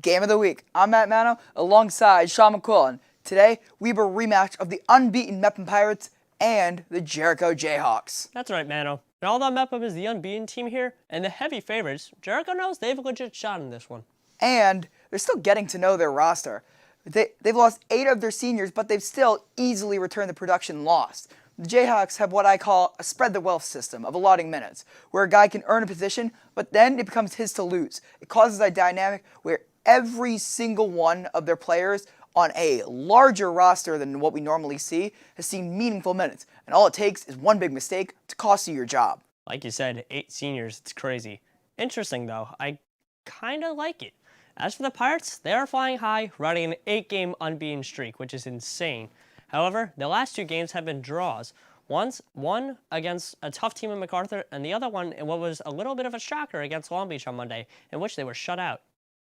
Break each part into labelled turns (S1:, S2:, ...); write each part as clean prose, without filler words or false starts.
S1: Game of the Week. I'm Matt Mano alongside Sean McQuillan. Today, we have a rematch of the unbeaten Mepham Pirates and the Jericho Jayhawks.
S2: That's right, Mano. And although Mepham is the unbeaten team here and the heavy favorites, Jericho knows they have a legit shot in this one.
S1: And they're still getting to know their roster. They've lost 8 of their seniors, but they've still easily returned the production lost. The Jayhawks have what I call a spread the wealth system of allotting minutes, where a guy can earn a position, but then it becomes his to lose. It causes a dynamic where every single one of their players on a larger roster than what we normally see has seen meaningful minutes, and all it takes is one big mistake to cost you your job.
S2: Like you said, 8 seniors, it's crazy. Interesting though, I kind of like it. As for the Pirates, they are flying high, riding an 8-game unbeaten streak, which is insane. However, the last 2 games have been draws. One against a tough team in MacArthur, and the other one in what was a little bit of a shocker against Long Beach on Monday, in which they were shut out.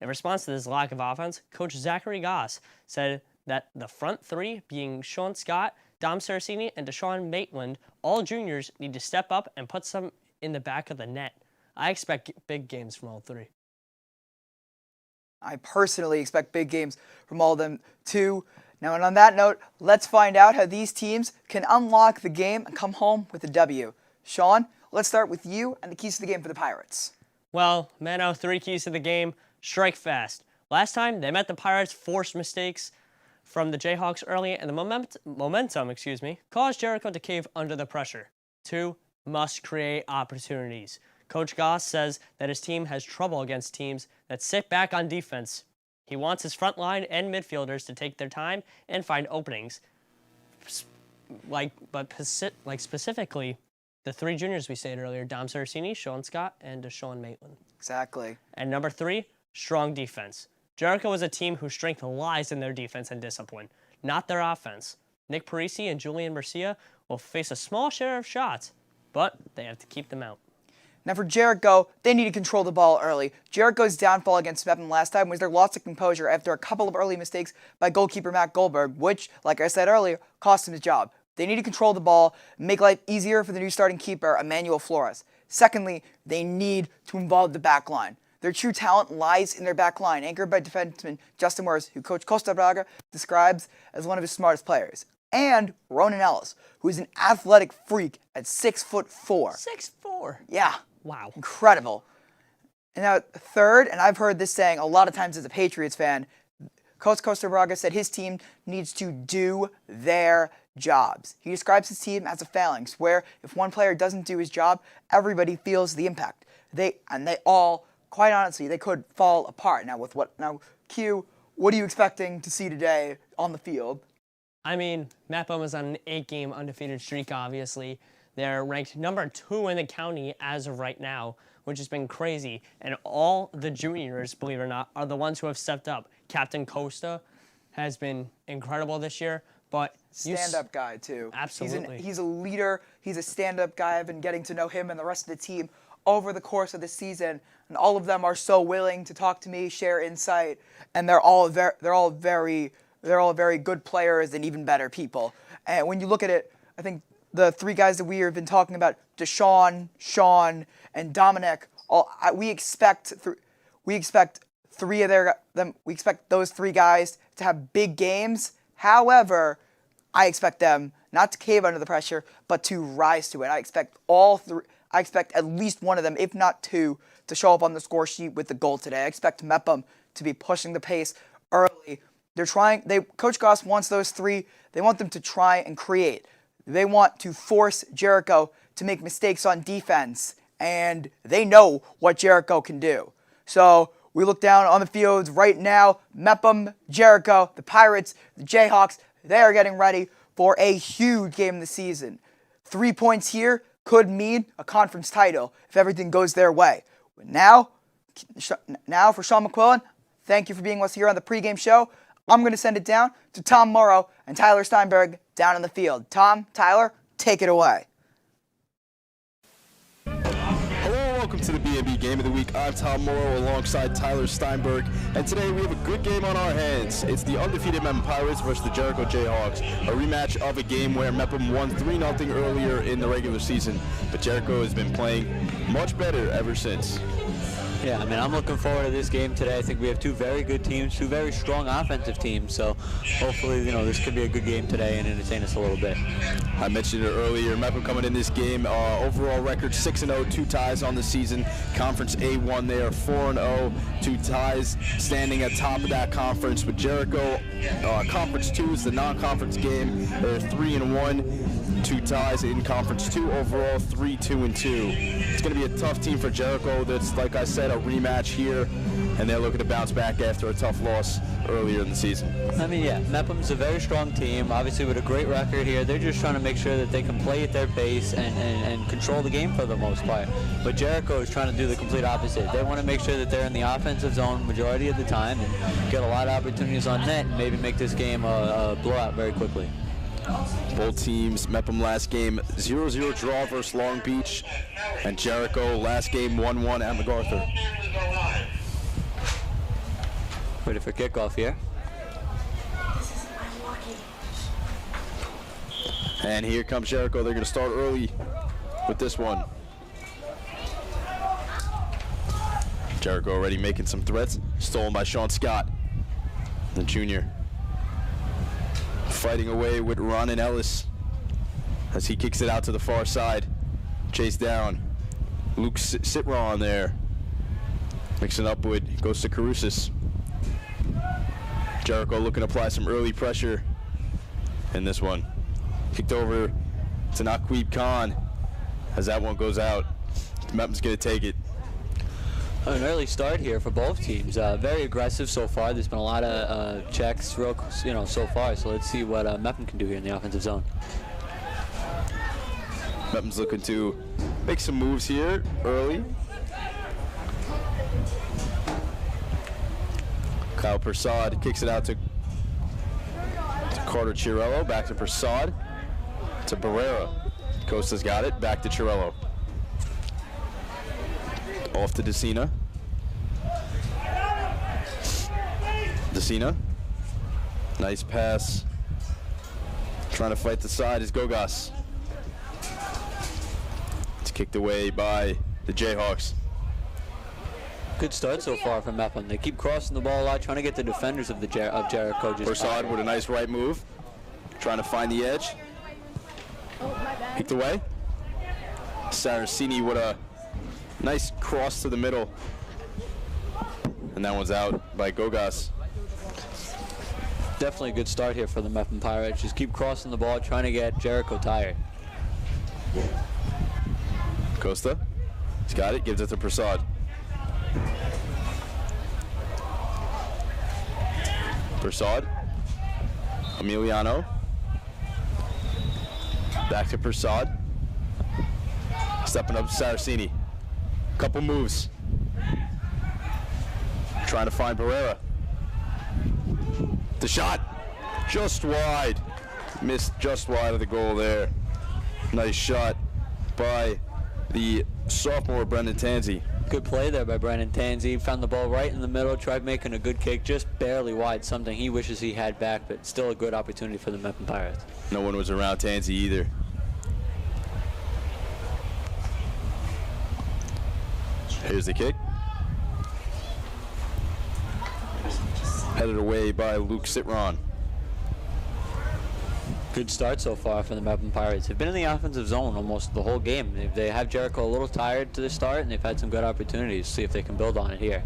S2: In response to this lack of offense, Coach Gosse said that the front 3, being Sean Scott, Dom Saracini, and Deshaun Maitland, all juniors, need to step up and put some in the back of the net. I expect big games from all 3.
S1: I personally expect big games from all of them too. Now, and on that note, let's find out how these teams can unlock the game and come home with a W. Sean, let's start with you and the keys to the game for the Pirates.
S2: Well, Mano, 3 keys to the game. Strike fast. Last time they met the Pirates, forced mistakes from the Jayhawks early, and the momentum caused Jericho to cave under the pressure. 2, must create opportunities. Coach Gosse says that his team has trouble against teams that sit back on defense. He wants his front line and midfielders to take their time and find openings. Specifically, the 3 juniors we said earlier, Dom Saracini, Sean Scott, and Deshaun Maitland.
S1: Exactly.
S2: And number 3, strong defense. Jericho is a team whose strength lies in their defense and discipline, not their offense. Nick Parisi and Julian Murcia will face a small share of shots, but they have to keep them out.
S1: Now for Jericho, they need to control the ball early. Jericho's downfall against Mepham last time was their loss of composure after a couple of early mistakes by goalkeeper Matt Goldberg, which, like I said earlier, cost him his job. They need to control the ball and make life easier for the new starting keeper, Emmanuel Flores. Secondly, they need to involve the back line. Their true talent lies in their back line, anchored by defenseman Justin Morris, who Coach Costa Braga describes as one of his smartest players. And Ronan Ellis, who is an athletic freak at 6'4".
S2: 6'4"?
S1: Yeah.
S2: Wow.
S1: Incredible. And now third, and I've heard this saying a lot of times as a Patriots fan, Coach Costa Braga said his team needs to do their jobs. He describes his team as a phalanx, where if one player doesn't do his job, everybody feels the impact. They all, quite honestly, they could fall apart. Now, Q, what are you expecting to see today on the field?
S2: I mean, Mepham is on an 8-game undefeated streak, obviously. They're ranked number 2 in the county as of right now, which has been crazy. And all the juniors, believe it or not, are the ones who have stepped up. Captain Costa has been incredible this year, but
S1: stand-up guy too.
S2: Absolutely.
S1: He's a leader. He's a stand-up guy. I've been getting to know him and the rest of the team over the course of the season, and all of them are so willing to talk to me, share insight, and they're all very good players and even better people. And when you look at it, I think the 3 guys that we have been talking about, Deshaun, Sean, and Dominic, we expect those 3 guys to have big games. However, I expect them not to cave under the pressure, but to rise to it. I expect at least one of them, if not 2, to show up on the score sheet with the goal today. I expect Mepham to be pushing the pace early. Coach Gosse wants those 3. They want them to try and create. They want to force Jericho to make mistakes on defense, and they know what Jericho can do. So we look down on the fields right now. Mepham, Jericho, the Pirates, the Jayhawks, they are getting ready for a huge game of the season. 3 points here could mean a conference title if everything goes their way. Now for Sean McQuillan, thank you for being with us here on the pregame show. I'm going to send it down to Tom Morrow and Tyler Steinberg down in the field. Tom, Tyler, take it away.
S3: Hello, welcome to the BMB Game of the Week. I'm Tom Morrow alongside Tyler Steinberg, and today we have a good game on our hands. It's the undefeated Mepham Pirates versus the Jericho Jayhawks, a rematch of a game where Mepham won 3-0 earlier in the regular season, but Jericho has been playing much better ever since.
S4: Yeah, I mean, I'm looking forward to this game today. I think we have two very good teams, two very strong offensive teams. So hopefully, this could be a good game today and entertain us a little bit.
S3: I mentioned it earlier. Mepham coming in this game, overall record 6-0, 2 ties on the season. Conference A1, they are 4-0, 2 ties, standing atop of that conference. With Jericho, Conference 2 is the non-conference game. They're 3-1, 2 ties in Conference 2. Overall, 3-2-2. It's going to be a tough team for Jericho. That's, like I said, a rematch here, and they're looking to bounce back after a tough loss earlier in the season.
S4: I mean, yeah, Mepham's a very strong team, obviously with a great record here. They're just trying to make sure that they can play at their pace and control the game for the most part. But Jericho is trying to do the complete opposite. They want to make sure that they're in the offensive zone majority of the time and get a lot of opportunities on net and maybe make this game a blowout very quickly.
S3: Both teams, Mepham last game 0-0 draw versus Long Beach, and Jericho last game 1-1 at MacArthur.
S4: Ready for kickoff here.
S3: And here comes Jericho. They're going to start early with this one. Jericho already making some threats. Stolen by Sean Scott, the junior. Fighting away with Ronan Ellis as he kicks it out to the far side. Chased down. Luke Citron there. Mixing up with Gosse to Carusis. Jericho looking to apply some early pressure in this one. Kicked over to Naqib Khan as that one goes out. Mepham's going to take it.
S4: An early start here for both teams. Very aggressive so far. There's been a lot of checks, so far. So let's see what Mepham can do here in the offensive zone.
S3: Mepham's looking to make some moves here early. Kyle Persad kicks it out to Carter Chirello. Back to Persad. To Barrera. Costa's got it. Back to Chirello. Off to Decina. Decina. Nice pass. Trying to fight the side is Gosse. It's kicked away by the Jayhawks.
S4: Good start so far from Mepham. They keep crossing the ball a lot, trying to get the defenders of Jericho.
S3: Persad with a nice right move. Trying to find the edge. Kicked away. Saraceni with a nice cross to the middle. And that one's out by Gosse.
S4: Definitely a good start here for the Mepham Pirates. Just keep crossing the ball, trying to get Jericho tired.
S3: Costa. He's got it. Gives it to Persad. Persad. Emiliano. Back to Persad. Stepping up Saraceni. Couple moves. Trying to find Barrera. The shot. Just wide. Missed just wide of the goal there. Nice shot by the sophomore Brendan Tanzi.
S4: Good play there by Brendan Tanzi. Found the ball right in the middle, tried making a good kick, just barely wide, something he wishes he had back, but still a good opportunity for the Mepham Pirates.
S3: No one was around Tanzi either. Here's the kick. Headed away by Luke Citron.
S4: Good start so far for the Mepham Pirates. They've been in the offensive zone almost the whole game. They have Jericho a little tired to the start, and they've had some good opportunities to see if they can build on it here.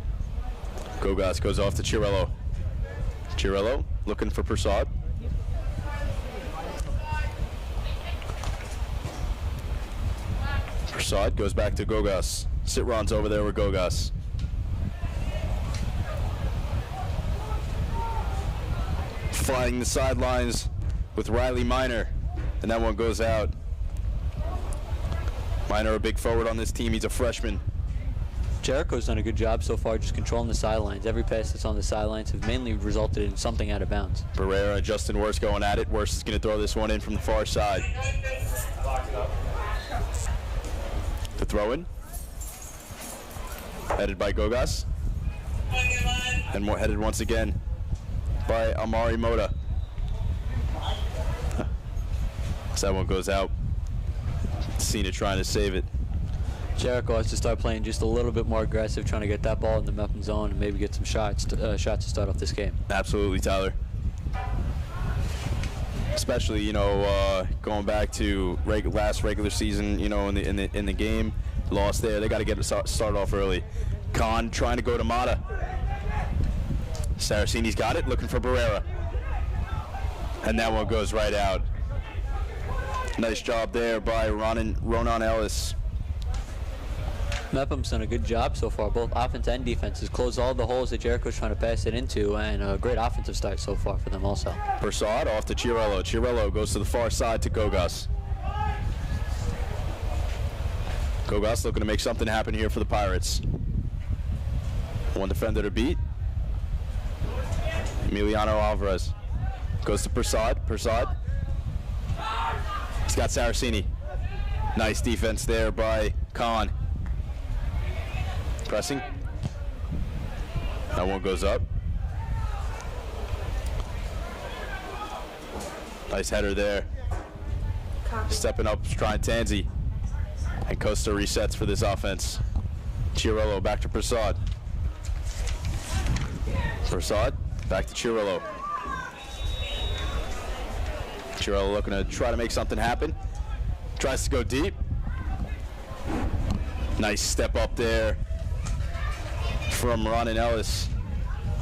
S3: Gosse goes off to Chirello. Chirello looking for Persad. Persad goes back to Gosse. Citron's over there with Gosse. Flying the sidelines with Riley Minor, and that one goes out. Minor, a big forward on this team. He's a freshman.
S4: Jericho's done a good job so far just controlling the sidelines. Every pass that's on the sidelines have mainly resulted in something out of bounds.
S3: Barrera and Justin Worst going at it. Worst is going to throw this one in from the far side. The throw in. Headed by Gosse. And more headed once again by Amari Moda. So that one goes out. Cena trying to save it.
S4: Jericho has to start playing just a little bit more aggressive, trying to get that ball in the Mepham zone and maybe get some shots to start off this game.
S3: Absolutely, Tyler. Especially, you know, going back to last regular season, you know, in the game, lost there. They got to get start off early. Khan trying to go to Mata. Saraceni's got it, looking for Barrera. And that one goes right out. Nice job there by Ronan Ellis.
S4: Mepham's done a good job so far, both offense and defense. Has closed all the holes that Jericho's trying to pass it into, and a great offensive start so far for them also.
S3: Persad off to Chiarello. Chiarello goes to the far side to Gosse. Gosse looking to make something happen here for the Pirates. One defender to beat. Emiliano Alvarez goes to Persad. Persad. He's got Saraceni. Nice defense there by Khan. Pressing. That one goes up. Nice header there. Stepping up, trying Tanzi. And Costa resets for this offense. Chiarello back to Persad. Persad back to Chiarello. Chiarello looking to try to make something happen. Tries to go deep. Nice step up there from Ronan Ellis.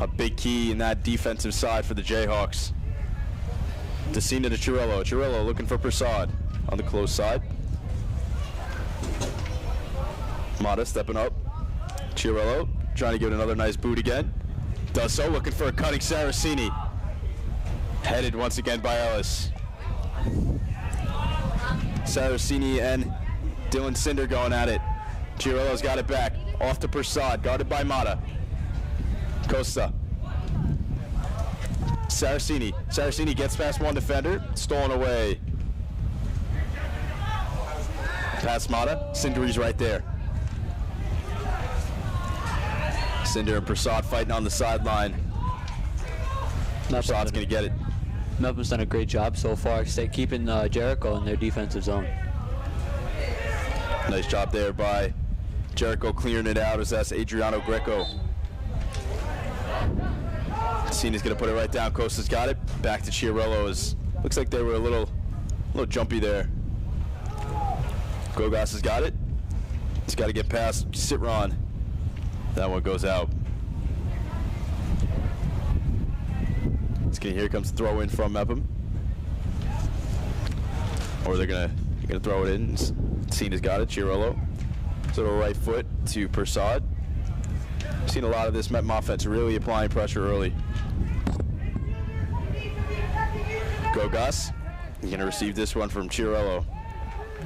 S3: A big key in that defensive side for the Jayhawks. Decina to Chiarello. Chiarello looking for Persad on the close side. Mata stepping up. Chiarello trying to give it another nice boot again. Does so, looking for a cutting Saraceni. Headed once again by Ellis. Saraceni and Dylan Cinder going at it. Chiarello's got it back. Off to Persad, guarded by Mata. Costa. Saraceni. Saraceni gets past one defender. Stolen away. Past Mata. Cinderi's right there. Cinder and Persad fighting on the sideline. Persad's going to get it.
S4: Mepham's done a great job so far, keeping Jericho in their defensive zone.
S3: Nice job there by Jericho clearing it out as that's Adriano Greco. Cena's going to put it right down. Costa's got it. Back to Chiarello. Looks like they were a little jumpy there. Gogas has got it. He's got to get past Citron. That one goes out. Here comes the throw in from Mepham. Or they're gonna throw it in. Cena's got it. Chiarello. So the right foot to Persad. Seen a lot of this Mepham offense really applying pressure early. Gogas. He's gonna receive this one from Chiarello.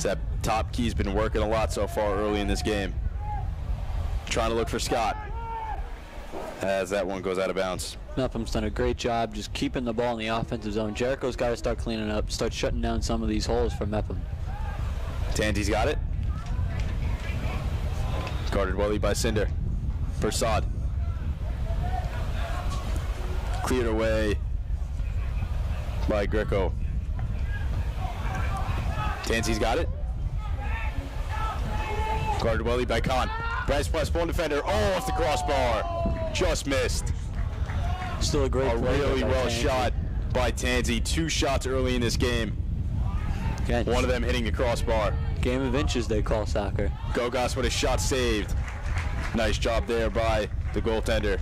S3: That top key's been working a lot so far early in this game. Trying to look for Scott. As that one goes out of bounds.
S4: Mepham's done a great job just keeping the ball in the offensive zone. Jericho's got to start cleaning up, start shutting down some of these holes for Mepham.
S3: Tanzi's got it. Guarded well by Cinder. Persad. Cleared away by Greco. Tanzi's got it. Guarded well by Khan. Bryce West, one defender. Oh, off the crossbar. Just missed.
S4: Still a great play.
S3: Really well shot by Tanzi. 2 shots early in this game.
S4: Okay.
S3: One of them hitting the crossbar.
S4: Game of inches, they call soccer.
S3: Gogas with a shot saved. Nice job there by the goaltender.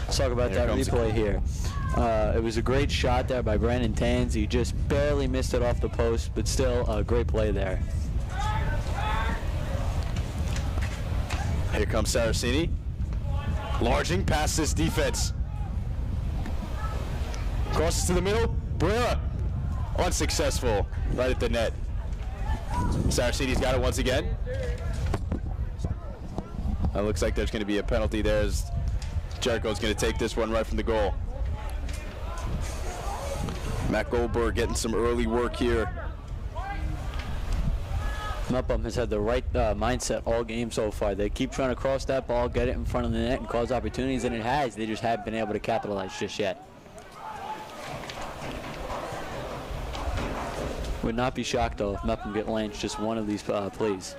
S4: Let's talk about that replay here. It was a great shot there by Brandon Tanzi. Just barely missed it off the post, but still a great play there.
S3: Here comes Saraceni. Larging past this defense. Crosses to the middle. Barrera. Unsuccessful. Right at the net. Saraceni's got it once again. It looks like there's going to be a penalty there as Jericho's going to take this one right from the goal. Matt Goldberg getting some early work here.
S4: Mepham has had the right mindset all game so far. They keep trying to cross that ball, get it in front of the net, and cause opportunities, and it has. They just haven't been able to capitalize just yet. Would not be shocked, though, if Mepham get lynched just one of these plays.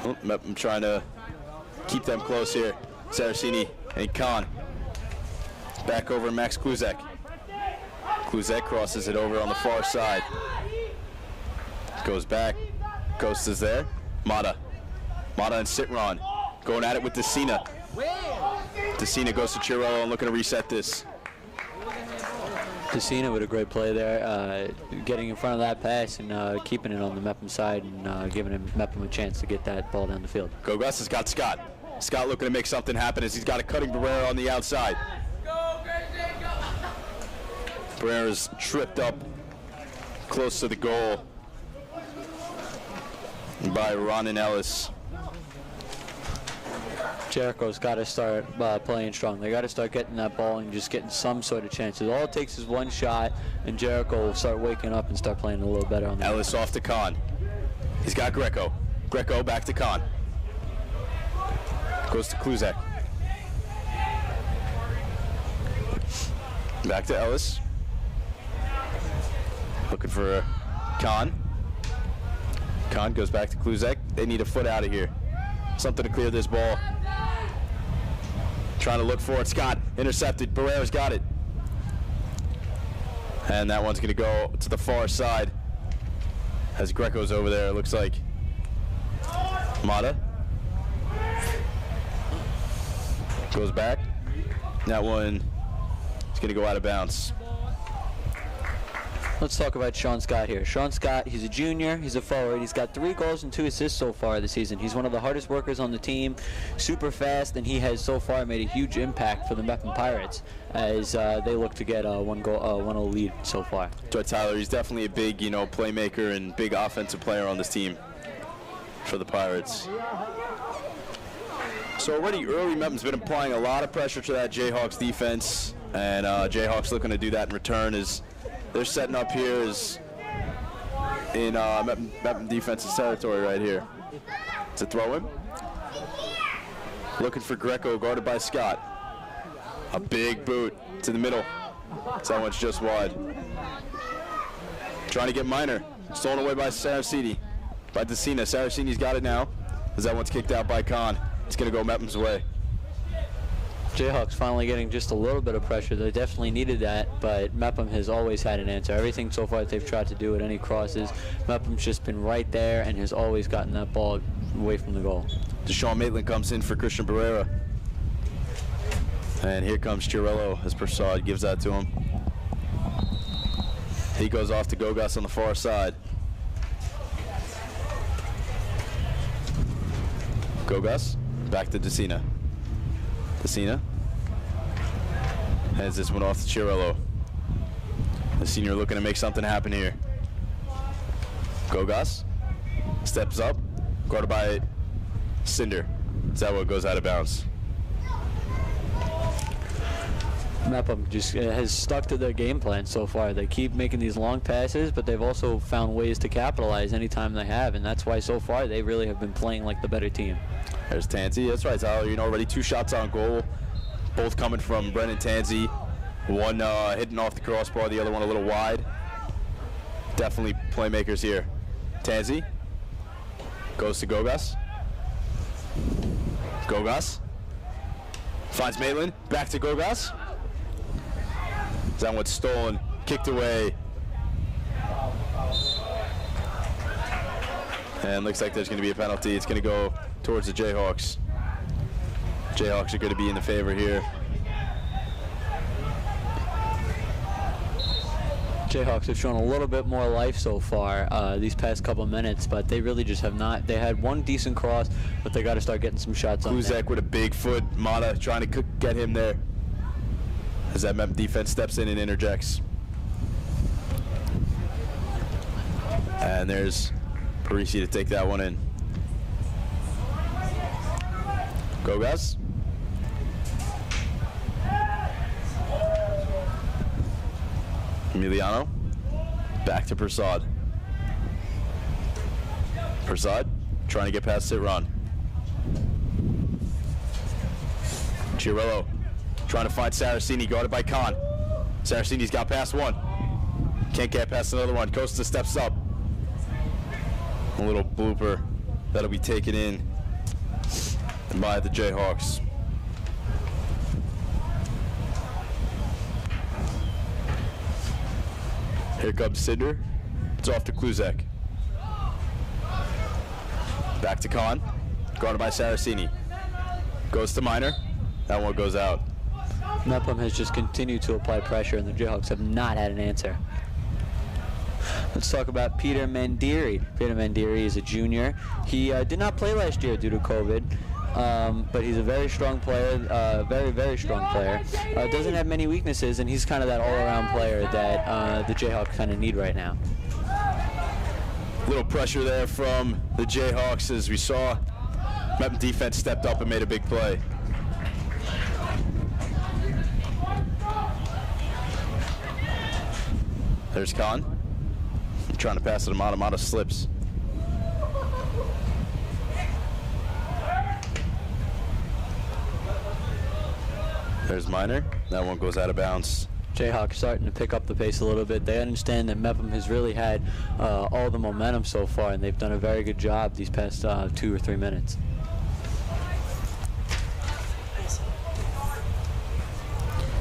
S3: Oh, Mepham trying to keep them close here. Saraceni and Khan. Back over Max Kluzek. Kluzek crosses it over on the far side. Goes back. Gosse is there. Mata. Mata and Citron going at it with Decina. Decina goes to Chirello and looking to reset this.
S4: Decina with a great play there, getting in front of that pass and keeping it on the Mepham side and giving Mepham a chance to get that ball down the field.
S3: Gosse has got Scott. Scott looking to make something happen as he's got a cutting Barrera on the outside. Barrera's tripped up close to the goal by Ronan Ellis.
S4: Jericho's got to start playing strong. They got to start getting that ball and just getting some sort of chances. All it takes is one shot, and Jericho will start waking up and start playing a little better on the
S3: Ellis off to Khan. He's got Greco. Greco back to Khan. Goes to Kluzek. Back to Ellis. Looking for Khan. Khan goes back to Kluzek. They need a foot out of here. Something to clear this ball. Trying to look for it. Scott intercepted. Barrera's got it. And that one's going to go to the far side as Greco's over there, it looks like. Mata goes back. That one is going to go out of bounds.
S4: Let's talk about Sean Scott here. Sean Scott, he's a junior, he's a forward. He's got 3 goals and 2 assists so far this season. He's one of the hardest workers on the team, super fast, and he has so far made a huge impact for the Mepham Pirates as they look to get a 1-0 lead so far.
S3: Dwight Tyler, he's definitely a big, playmaker and big offensive player on this team for the Pirates. So already early, Mepham's been applying a lot of pressure to that Jayhawks defense, and Jayhawks looking to do that in return as they're setting up here is in Mepham defense's territory right here. It's a throw-in. Looking for Greco, guarded by Scott. A big boot to the middle. So that one's just wide. Trying to get Minor. Stolen away by Saraceni. By Decina. Saraceni's got it now as that one's kicked out by Khan. It's going to go Mepham's way.
S4: Jayhawks finally getting just a little bit of pressure. They definitely needed that, but Mepham has always had an answer. Everything so far that they've tried to do at any crosses, Mepham's just been right there and has always gotten that ball away from the goal. Deshaun
S3: Maitland comes in for Christian Barrera. And here comes Chirello as Prasad gives that to him. He goes off to Gosse on the far side. Gosse, back to Decina. Decina hands this one off to Chirello. The senior looking to make something happen here. Gosse steps up, guarded by Cinder. That one goes out of bounds.
S4: Mepham just has stuck to their game plan so far. They keep making these long passes, but they've also found ways to capitalize anytime they have, and that's why so far they really have been playing like the better team.
S3: There's Tanzi. That's right, Tyler. Already 2 shots on goal, both coming from Brennan Tanzi. One hitting off the crossbar, the other one a little wide. Definitely playmakers here. Tanzi goes to Gosse. Gosse finds Maitland. Back to Gosse. That one's stolen, kicked away. And looks like there's going to be a penalty. It's going to go towards the Jayhawks. Jayhawks are going to be in the favor here.
S4: Jayhawks have shown a little bit more life so far these past couple minutes, but they really just have not. They had one decent cross, but they got to start getting some shots on.
S3: Kluzek with a big foot. Mata trying to get him there as that Mepham defense steps in and interjects. And there's Parisi to take that one in. Gosse. Emiliano. Back to Prasad. Prasad trying to get past Citron. Chirello trying to find Saraceni, guarded by Khan. Saraceni's got past one. Can't get past another one. Costa steps up. A little blooper that'll be taken in by the Jayhawks. Here comes Cinder. It's off to Kluzek. Back to Kahn. Guarded by Saraceni. Goes to Minor. That one goes out.
S4: Mepham has just continued to apply pressure, and the Jayhawks have not had an answer. Let's talk about Peter Mandiri. Peter Mandiri is a junior. He did not play last year due to COVID, but he's a very strong player, very strong player. Doesn't have many weaknesses, and he's kind of that all-around player that the Jayhawks kind of need right now.
S3: Little pressure there from the Jayhawks as we saw Mepham defense stepped up and made a big play. There's Kahn. Trying to pass it to Amada slips. There's Minor. That one goes out of bounds.
S4: Jayhawks starting to pick up the pace a little bit. They understand that Mepham has really had all the momentum so far, and they've done a very good job these past 2 or 3 minutes.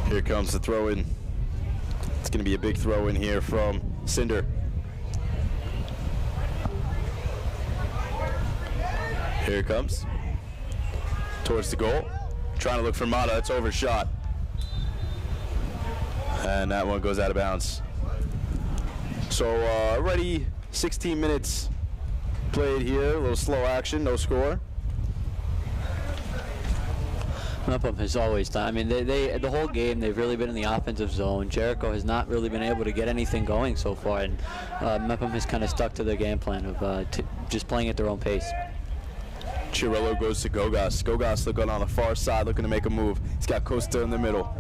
S3: Here comes the throw-in. It's going to be a big throw-in here from Cinder. Here it comes. Towards the goal. Trying to look for Mata. It's overshot. And that one goes out of bounds. So already 16 minutes played here. A little slow action, no score.
S4: Mepham has always done. I mean, the whole game they've really been in the offensive zone. Jericho has not really been able to get anything going so far, and Mepham has kind of stuck to their game plan of just playing at their own pace.
S3: Chirillo goes to Gosse. Gosse looking on the far side, looking to make a move. He's got Costa in the middle.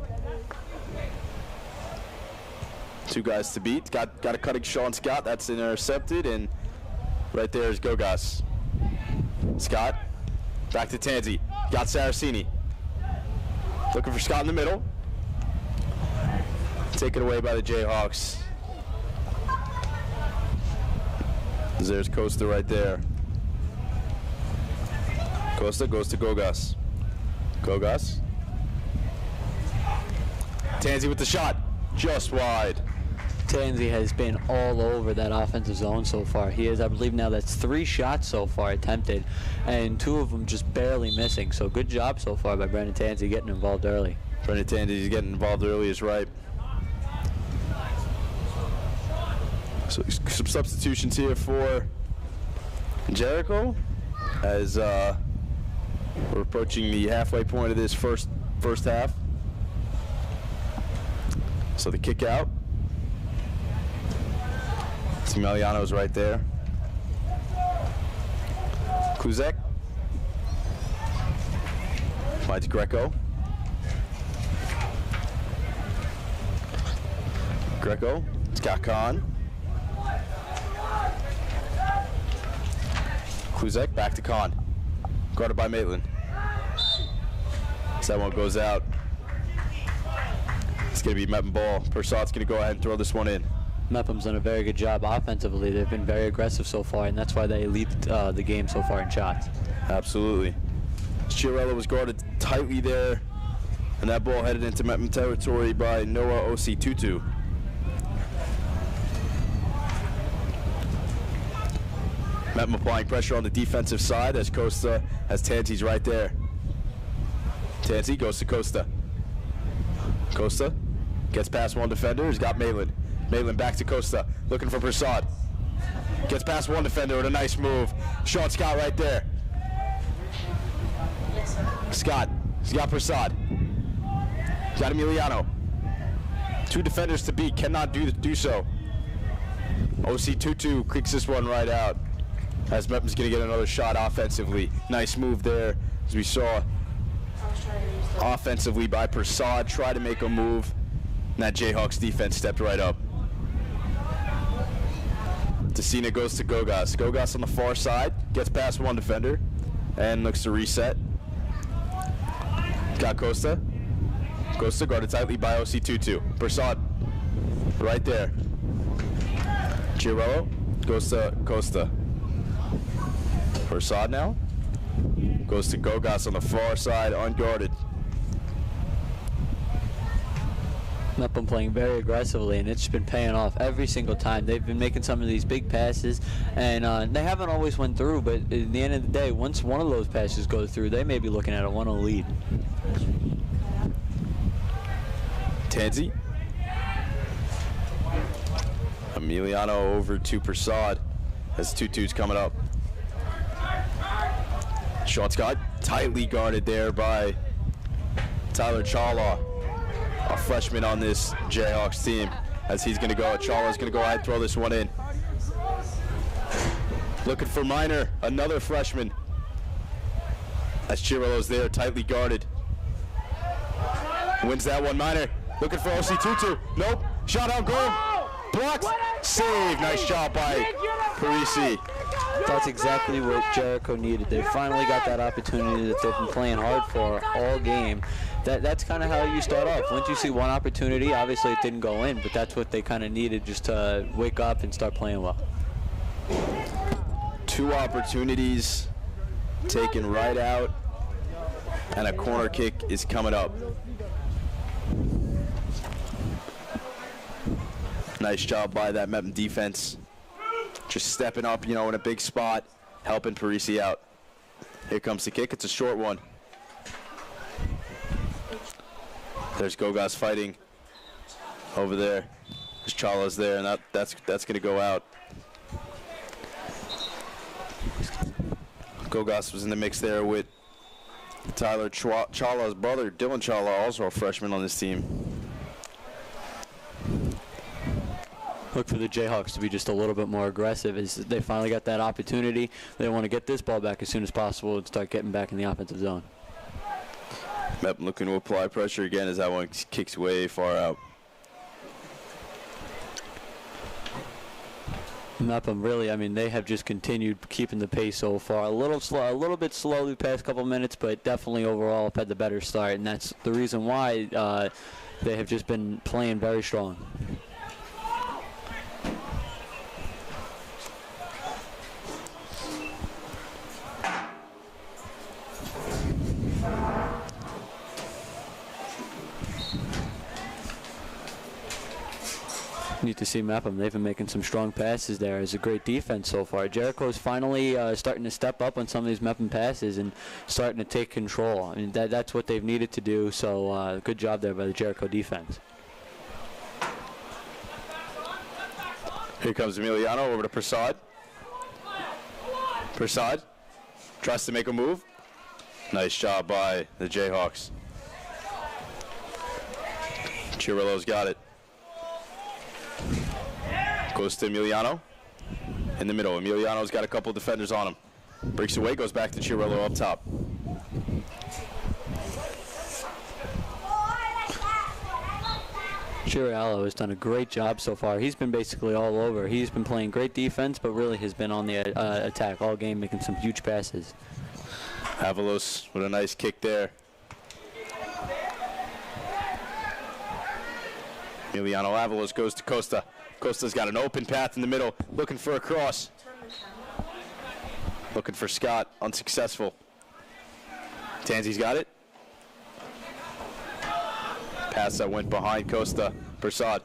S3: 2 guys to beat. Got a cutting Sean Scott. That's intercepted, and right there is Gosse. Scott back to Tanzi. Got Saraceni. Looking for Scott in the middle. Taken away by the Jayhawks. There's Costa right there. Costa goes to Gosse. Gosse. Tanzi with the shot. Just wide.
S4: Tanzi has been all over that offensive zone so far. He is, I believe now that's 3 shots so far attempted, and 2 of them just barely missing. So good job so far by Brendan Tanzi getting involved early.
S3: Brendan Tanzi getting involved early is right. So some substitutions here for Jericho as we're approaching the halfway point of this first half. So the kick out. Similiano's right there. Kluzek. Finds Greco. Greco. It's got Kahn. Kluzek back to Kahn. Guarded by Maitland. So that one goes out. It's going to be Mepham ball. Persaud's going to go ahead and throw this one in.
S4: Mepham's done a very good job offensively. They've been very aggressive so far, and that's why they lead the game so far in shots.
S3: Absolutely. Chiarella was guarded tightly there, and that ball headed into Mepham territory by Noah Osi Tutu. Mepham applying pressure on the defensive side as Costa has Tanzi's right there. Tanzi goes to Costa. Costa gets past one defender. He's got Maitland. Maitland back to Costa, looking for Persaud. Gets past one defender with a nice move. Sean Scott right there. Scott, he's got Persaud. Got Emiliano. 2 defenders to beat, cannot do so. OC Tutu kicks this one right out as Mepham's going to get another shot offensively. Nice move there, as we saw offensively by Persaud. Try to make a move, and that Jayhawks defense stepped right up. Tessina goes to Gosse. Gosse on the far side, gets past one defender, and looks to reset. Got Costa. Costa guarded tightly by OC Tutu. Persaud right there. Jericho goes to Costa. Prasad now. Goes to Gosse on the far side, unguarded.
S4: Mepham playing very aggressively, and it's been paying off every single time. They've been making some of these big passes, and they haven't always went through, but at the end of the day, once one of those passes goes through, they may be looking at a 1-0 lead.
S3: Tanzi. Emiliano over to Prasad. Has 2-2s coming up. Sean Scott tightly guarded there by Tyler Chala, a freshman on this Jayhawks team, as he's going to go. Chala's going to go ahead and throw this one in. Looking for Minor, another freshman. As Chirilo's there, tightly guarded. Wins that one, Minor. Looking for OC Tutu. Nope. Shot on goal. Blocked. Save. Nice job by Parisi.
S4: That's exactly what Jericho needed. They finally got that opportunity that they've been playing hard for all game. That's kind of how you start off. Once you see one opportunity, obviously it didn't go in, but that's what they kind of needed, just to wake up and start playing well.
S3: 2 opportunities taken right out, and a corner kick is coming up. Nice job by that Mepham defense. Just stepping up, in a big spot, helping Parisi out. Here comes the kick. It's a short one. There's Gosse fighting over there. There's Chala's there, and that's going to go out. Gosse was in the mix there with Tyler Chala's brother, Dylan Chala, also a freshman on this team.
S4: Look for the Jayhawks to be just a little bit more aggressive as they finally got that opportunity. They want to get this ball back as soon as possible and start getting back in the offensive zone.
S3: Mepham looking to apply pressure again as that one kicks way far out.
S4: Mepham really, they have just continued keeping the pace so far. A little bit slow the past couple minutes, but definitely overall have had the better start, and that's the reason why they have just been playing very strong. Need to see Mepham. They've been making some strong passes there. It's a great defense so far. Jericho's finally starting to step up on some of these Mepham passes and starting to take control. That's what they've needed to do, so good job there by the Jericho defense.
S3: Here comes Emiliano over to Prasad. Prasad tries to make a move. Nice job by the Jayhawks. Chirilo's got it. Goes to Emiliano. In the middle. Emiliano's got a couple defenders on him. Breaks away, goes back to Chirillo up top.
S4: Chiriallo has done a great job so far. He's been basically all over. He's been playing great defense, but really has been on the attack all game, making some huge passes.
S3: Avalos with a nice kick there. Emiliano Avalos goes to Costa. Costa's got an open path in the middle, looking for a cross. Looking for Scott, unsuccessful. Tanzi's got it. Pass that went behind Costa. Prasad.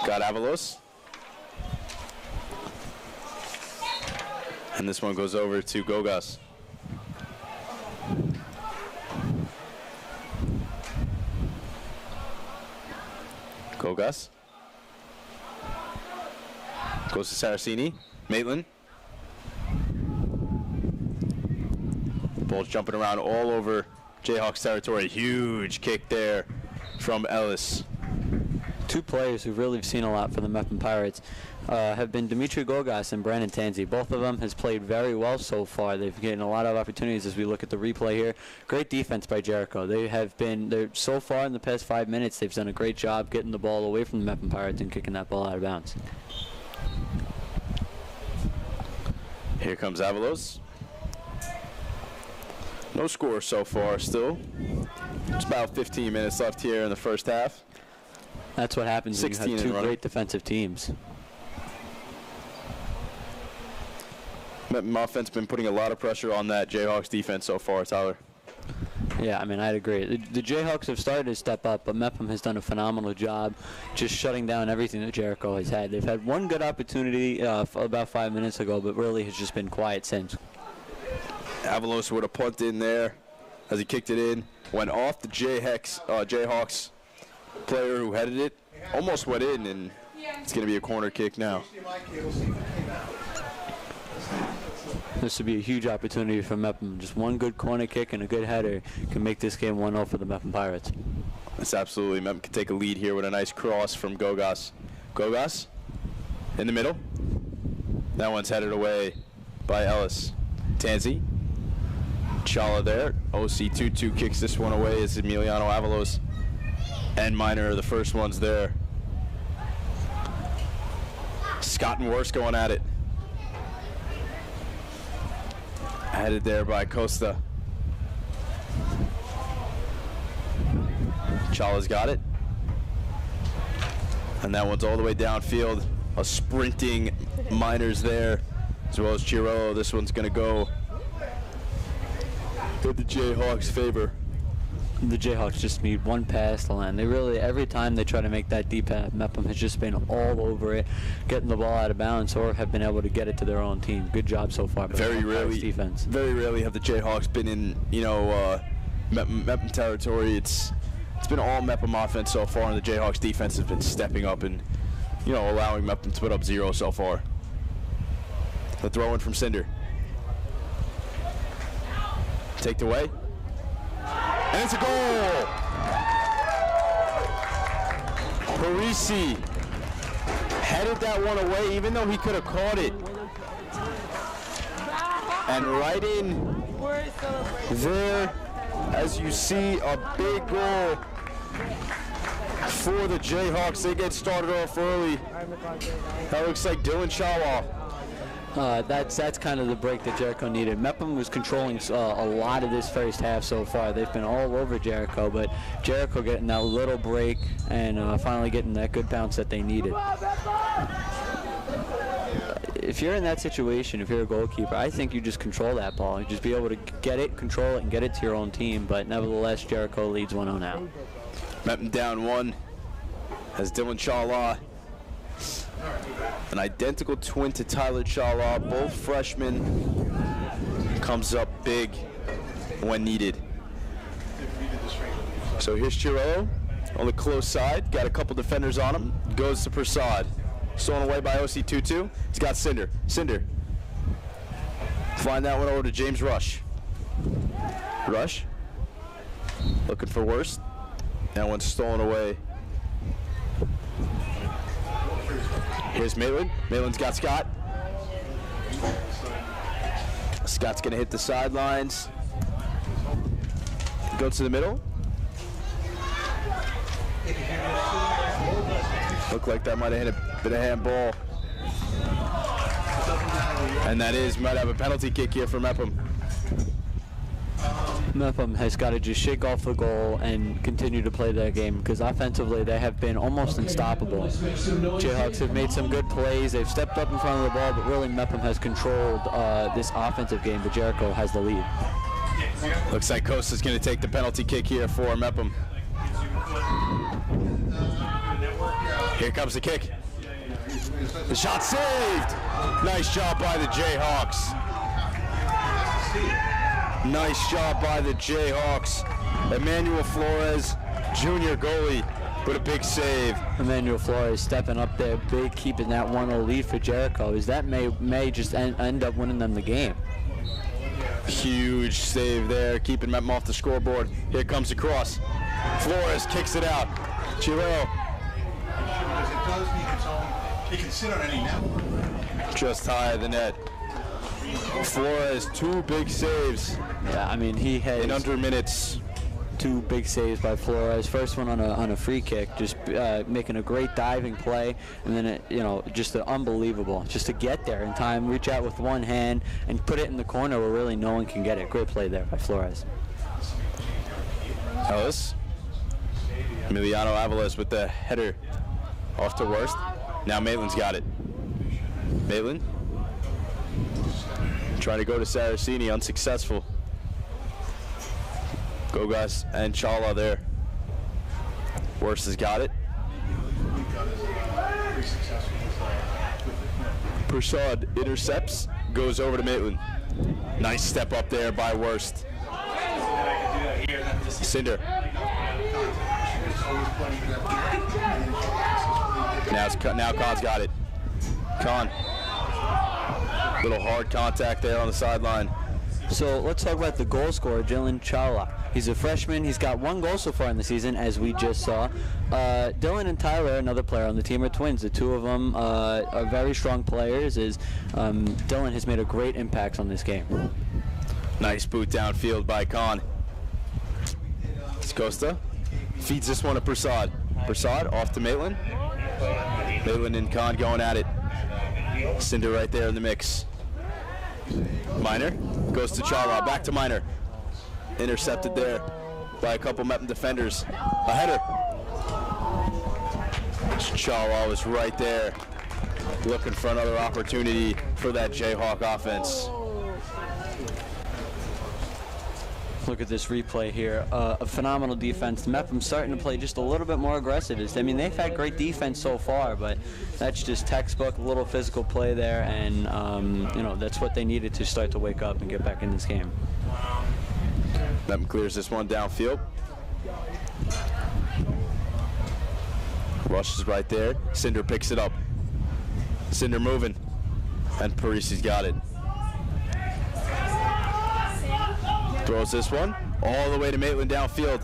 S3: Got Avalos. And this one goes over to Gosse. Gosse. Goes to Saraceni. Maitland. Ball's jumping around all over Jayhawks territory. Huge kick there from Ellis.
S4: Two players who really have seen a lot for the Mepham Pirates have been Dimitri Gosse and Brandon Tanzi. Both of them has played very well so far. They've gotten a lot of opportunities as we look at the replay here. Great defense by Jericho. They're so far in the past 5 minutes, they've done a great job getting the ball away from the Mepham Pirates and kicking that ball out of bounds.
S3: Here comes Avalos. No score so far still. It's about 15 minutes left here in the first half.
S4: That's what happens when you
S3: 16
S4: have
S3: and
S4: two
S3: running.
S4: great defensive teams.
S3: Mepham offense been putting a lot of pressure on that Jayhawks defense so far, Tyler.
S4: Yeah, I mean, I'd agree. The Jayhawks have started to step up, but Mepham has done a phenomenal job just shutting down everything that Jericho has had. They've had one good opportunity about 5 minutes ago, but really has just been quiet since.
S3: Avalos with a punt in there as he kicked it in. Went off the Jayhawks player who headed it. Almost went in, and it's going to be a corner kick now.
S4: This would be a huge opportunity for Mepham. Just one good corner kick and a good header can make this game 1-0 for the Mepham Pirates.
S3: That's absolutely. Mepham can take a lead here with a nice cross from Gosse. Gosse in the middle. That one's headed away by Ellis. Tanzi. Chala there. OC22 kicks this one away as Emiliano Avalos and Minor are the first ones there. Scott and Worst going at it. Headed there by Costa. Chala's got it. And that one's all the way downfield. A sprinting Miners there, as well as Chiro. This one's going to go in the Jayhawks' favor.
S4: The Jayhawks just need one pass to land. They really, every time they try to make that deep pass, Mepham has just been all over it, getting the ball out of bounds or have been able to get it to their own team. Good job so far by the Pirates defense.
S3: Very rarely have the Jayhawks been in, Mepham territory. It's been all Mepham offense so far, and the Jayhawks defense has been stepping up and, allowing Mepham to put up 0 so far. The throw in from Cinder. Taked away. And it's a goal! Parisi headed that one away, even though he could have caught it. And right in there, as you see, a big goal for the Jayhawks. They get started off early. That looks like Dylan Shawa.
S4: That's kind of the break that Jericho needed. Mepham was controlling a lot of this first half so far. They've been all over Jericho, but Jericho getting that little break and finally getting that good bounce that they needed. If you're in that situation, if you're a goalkeeper, I think you just control that ball. You just be able to get it, control it, and get it to your own team. But nevertheless, Jericho leads 1-0 now.
S3: Mepham down 1 as Dylan Chala, an identical twin to Tyler Chala, both freshmen, comes up big when needed. So here's Chiro on the close side, got a couple defenders on him, goes to Prasad. Stolen away by OC22. He's got Cinder. Cinder. Flying that one over to James Rush. Rush. Looking for Worst. That one's stolen away. Here's Maitland. Maitland's got Scott. Scott's going to hit the sidelines. Go to the middle. Looked like that might have hit a bit of handball. And that might have a penalty kick here for Mepham.
S4: Mepham has got to just shake off the goal and continue to play their game because offensively they have been almost unstoppable. Jayhawks have made some good plays. They've stepped up in front of the ball, but really Mepham has controlled this offensive game, but Jericho has the lead.
S3: Looks like Costa's going to take the penalty kick here for Mepham. Here comes the kick. The shot saved. Nice job by the Jayhawks. Nice job by the Jayhawks. Emmanuel Flores, junior goalie, with a big save.
S4: Emmanuel Flores stepping up there big, keeping that 1-0 lead for Jericho. As that may just end up winning them the game.
S3: Huge save there, keeping Mepham off the scoreboard. Here comes the cross. Flores kicks it out. Chiro.
S5: He can sit on any network.
S3: Just high of the net. Flores, 2 big saves.
S4: Yeah, I mean, he had
S3: in under minutes.
S4: 2 big saves by Flores. First one on a free kick, just making a great diving play, and then just unbelievable, just to get there in time, reach out with one hand and put it in the corner where really no one can get it. Great play there by Flores.
S3: Ellis. Emiliano Avalos with the header Off to Worst. Now Maitland's got it. Maitland trying to go to Saraceni, unsuccessful. Gosse and Chala there. Worst has got it. Prasad intercepts, goes over to Maitland. Nice step up there by Worst. Cinder. Now Khan's got it. Khan. Little hard contact there on the sideline.
S4: So let's talk about the goal scorer, Dylan Chala. He's a freshman. He's got 1 goal so far in the season, as we just saw. Dylan and Tyler, another player on the team, are twins. The two of them are very strong players. Dylan has made a great impact on this game.
S3: Nice boot downfield by Khan. Gosse feeds this one to Prasad. Prasad off to Maitland. Maitland and Khan going at it. Cinder right there in the mix. Minor goes to Chala, back to Minor. Intercepted there by a couple Mepham defenders. A header. Chala was right there, looking for another opportunity for that Jayhawk offense.
S4: Look at this replay here. A phenomenal defense. Mepham starting to play just a little bit more aggressive. I mean, they've had great defense so far, but that's just textbook, a little physical play there, and you know, that's what they needed to start to wake up and get back in this game.
S3: Mepham clears this one downfield. Rush is right there. Cinder picks it up. Cinder moving, and Parisi's got it. Throws this one all the way to Maitland downfield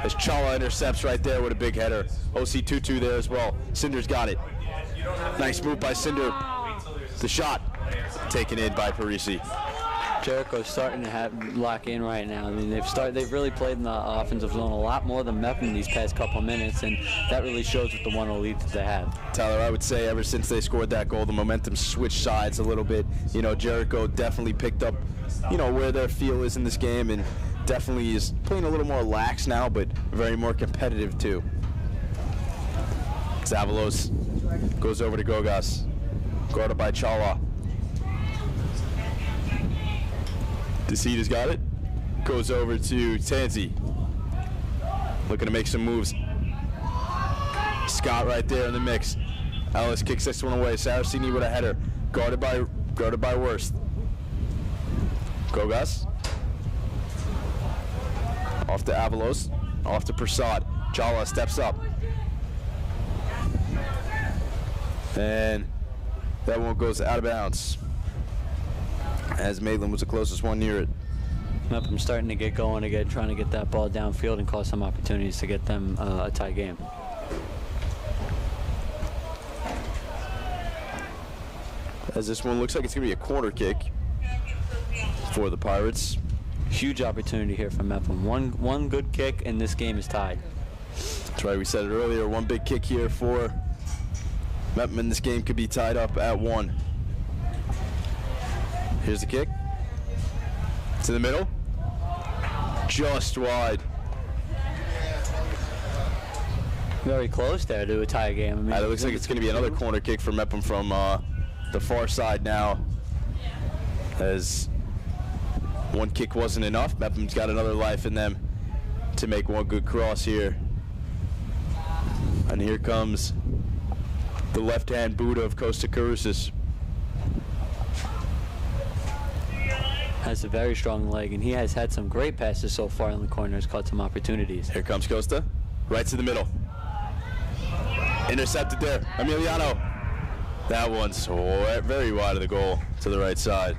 S3: as Chala intercepts right there with a big header. OC 2-2 there as well. Cinder's got it. Nice move by Cinder. The shot taken in by Parisi.
S4: Jericho's starting to lock in right now. I mean, they've really played in the offensive zone a lot more than Mepham these past couple minutes, and that really shows with the 1-0 lead that they have.
S3: Tyler, I would say ever since they scored that goal, the momentum switched sides a little bit. You know, Jericho definitely picked up, you know, where their feel is in this game, and definitely is playing a little more lax now, but very more competitive too. Zavalos goes over to Gosse, guarded by Chala. Decita's got it. Goes over to Tanzi. Looking to make some moves. Scott right there in the mix. Ellis kicks this one away. Saraceni with a header. Guarded by Worst. Gosse. Off to Avalos. Off to Prasad. Chala steps up. And that one goes out of bounds, as Maitland was the closest one near it.
S4: Mepham starting to get going again, trying to get that ball downfield and cause some opportunities to get them a tie game.
S3: As this one looks like it's going to be a corner kick for the Pirates.
S4: Huge opportunity here for Mepham. One good kick and this game is tied.
S3: That's right, we said it earlier. One big kick here for Mepham, and this game could be tied up at 1. Here's the kick. To the middle. Just wide.
S4: Very close there to a tie game. I mean,
S3: It looks like it's going to be another corner kick for Mepham from the far side now, as one kick wasn't enough. Mepham's got another life in them to make one good cross here. And here comes the left-hand boot of Costa Carusis.
S4: Has a very strong leg, and he has had some great passes so far in the corners, caught some opportunities.
S3: Here comes Costa, right to the middle. Intercepted there, Emiliano. That one's very wide of the goal to the right side.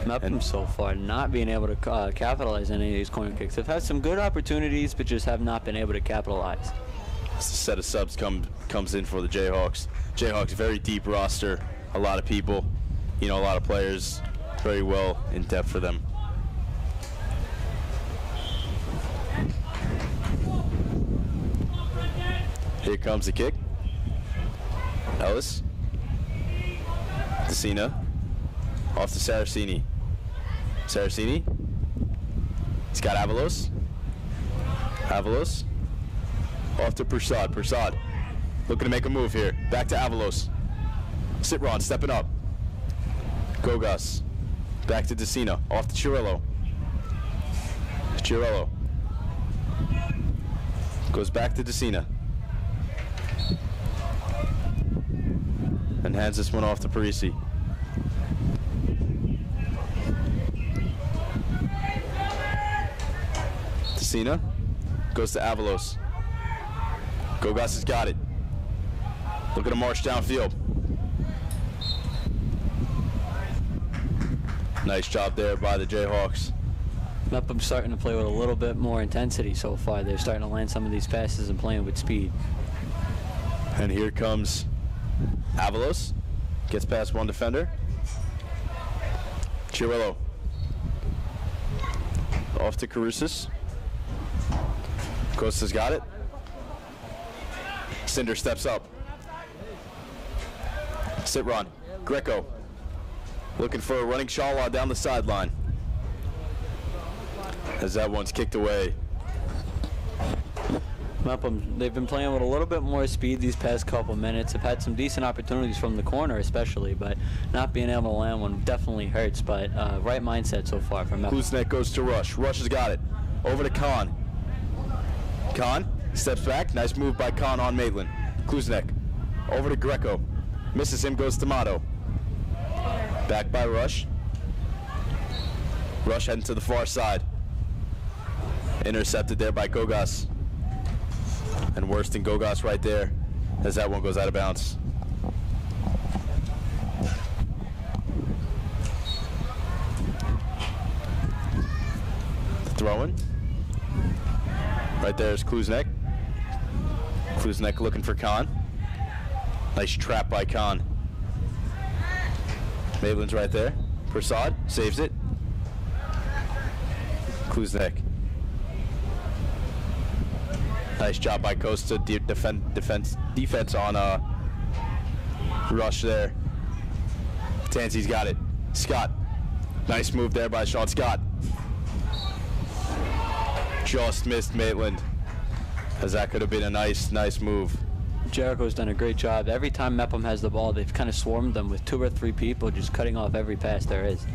S4: Mepham so far not being able to capitalize on any of these corner kicks. They've had some good opportunities, but just have not been able to capitalize.
S3: This set of subs comes in for the Jayhawks. Jayhawks, very deep roster, a lot of people, you know, a lot of players, very well in depth for them. Here comes the kick. Ellis. Decina. Off to Saraceni. Saraceni. He's got Avalos. Avalos. Off to Prasad. Prasad looking to make a move here. Back to Avalos. Citron stepping up. Gosse. Back to Decina. Off to Chirillo. Chirillo. Goes back to Decina. And hands this one off to Parisi. Decina goes to Avalos. Gosse has got it. Looking to march downfield. Nice job there by the Jayhawks.
S4: Mepham's starting to play with a little bit more intensity so far. They're starting to land some of these passes and playing with speed.
S3: And here comes Avalos. Gets past one defender. Chirillo. Off to Carusis. Costa's got it. Cinder steps up. Citron. Greco. Looking for a running Shawwa down the sideline. As that one's kicked away.
S4: Mepham, they've been playing with a little bit more speed these past couple minutes. Have had some decent opportunities from the corner especially, but not being able to land one definitely hurts, but right mindset so far from Mepham.
S3: Klusnek goes to Rush. Rush has got it. Over to Khan. Khan steps back. Nice move by Khan on Maitland. Klusnek. Over to Greco. Misses him, goes to Mato. Back by Rush. Rush heading to the far side. Intercepted there by Gosse. And worse than Gosse right there as that one goes out of bounds. Throwing. Right there is Klusnek. Klusnek looking for Khan. Nice trap by Khan. Maitland's right there. Prasad saves it. Klusnek. Nice job by Costa. Defense on Rush there. Tansey's got it. Scott. Nice move there by Sean Scott. Just missed Maitland. As that could have been a nice move.
S4: Jericho's done a great job. Every time Mepham has the ball, they've kind of swarmed them with 2 or 3 people just cutting off every pass there is.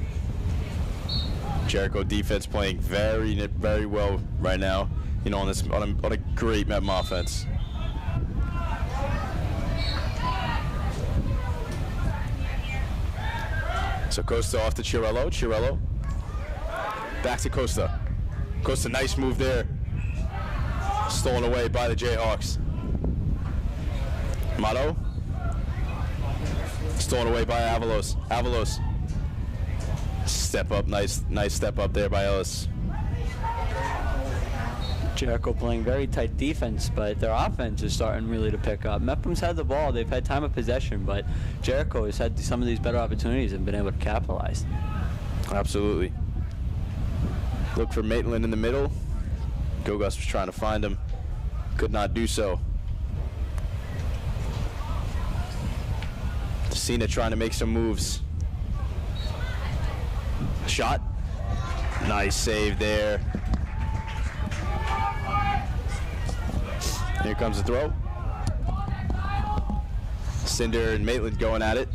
S3: Jericho defense playing very well right now. You know, on a great Mepham offense. So Costa off to Chirillo. Chirillo back to Costa. Costa, nice move there. Stolen away by the Jayhawks. Mato. Stolen away by Avalos. Avalos. Step up, nice step up there by Ellis.
S4: Jericho playing very tight defense, but their offense is starting really to pick up. Mepham's had the ball, they've had time of possession, but Jericho has had some of these better opportunities and been able to capitalize.
S3: Absolutely. Look for Maitland in the middle. Gosse was trying to find him. Could not do so. Cena trying to make some moves. Shot. Nice save there. Here comes the throw. Cinder and Maitland going at it.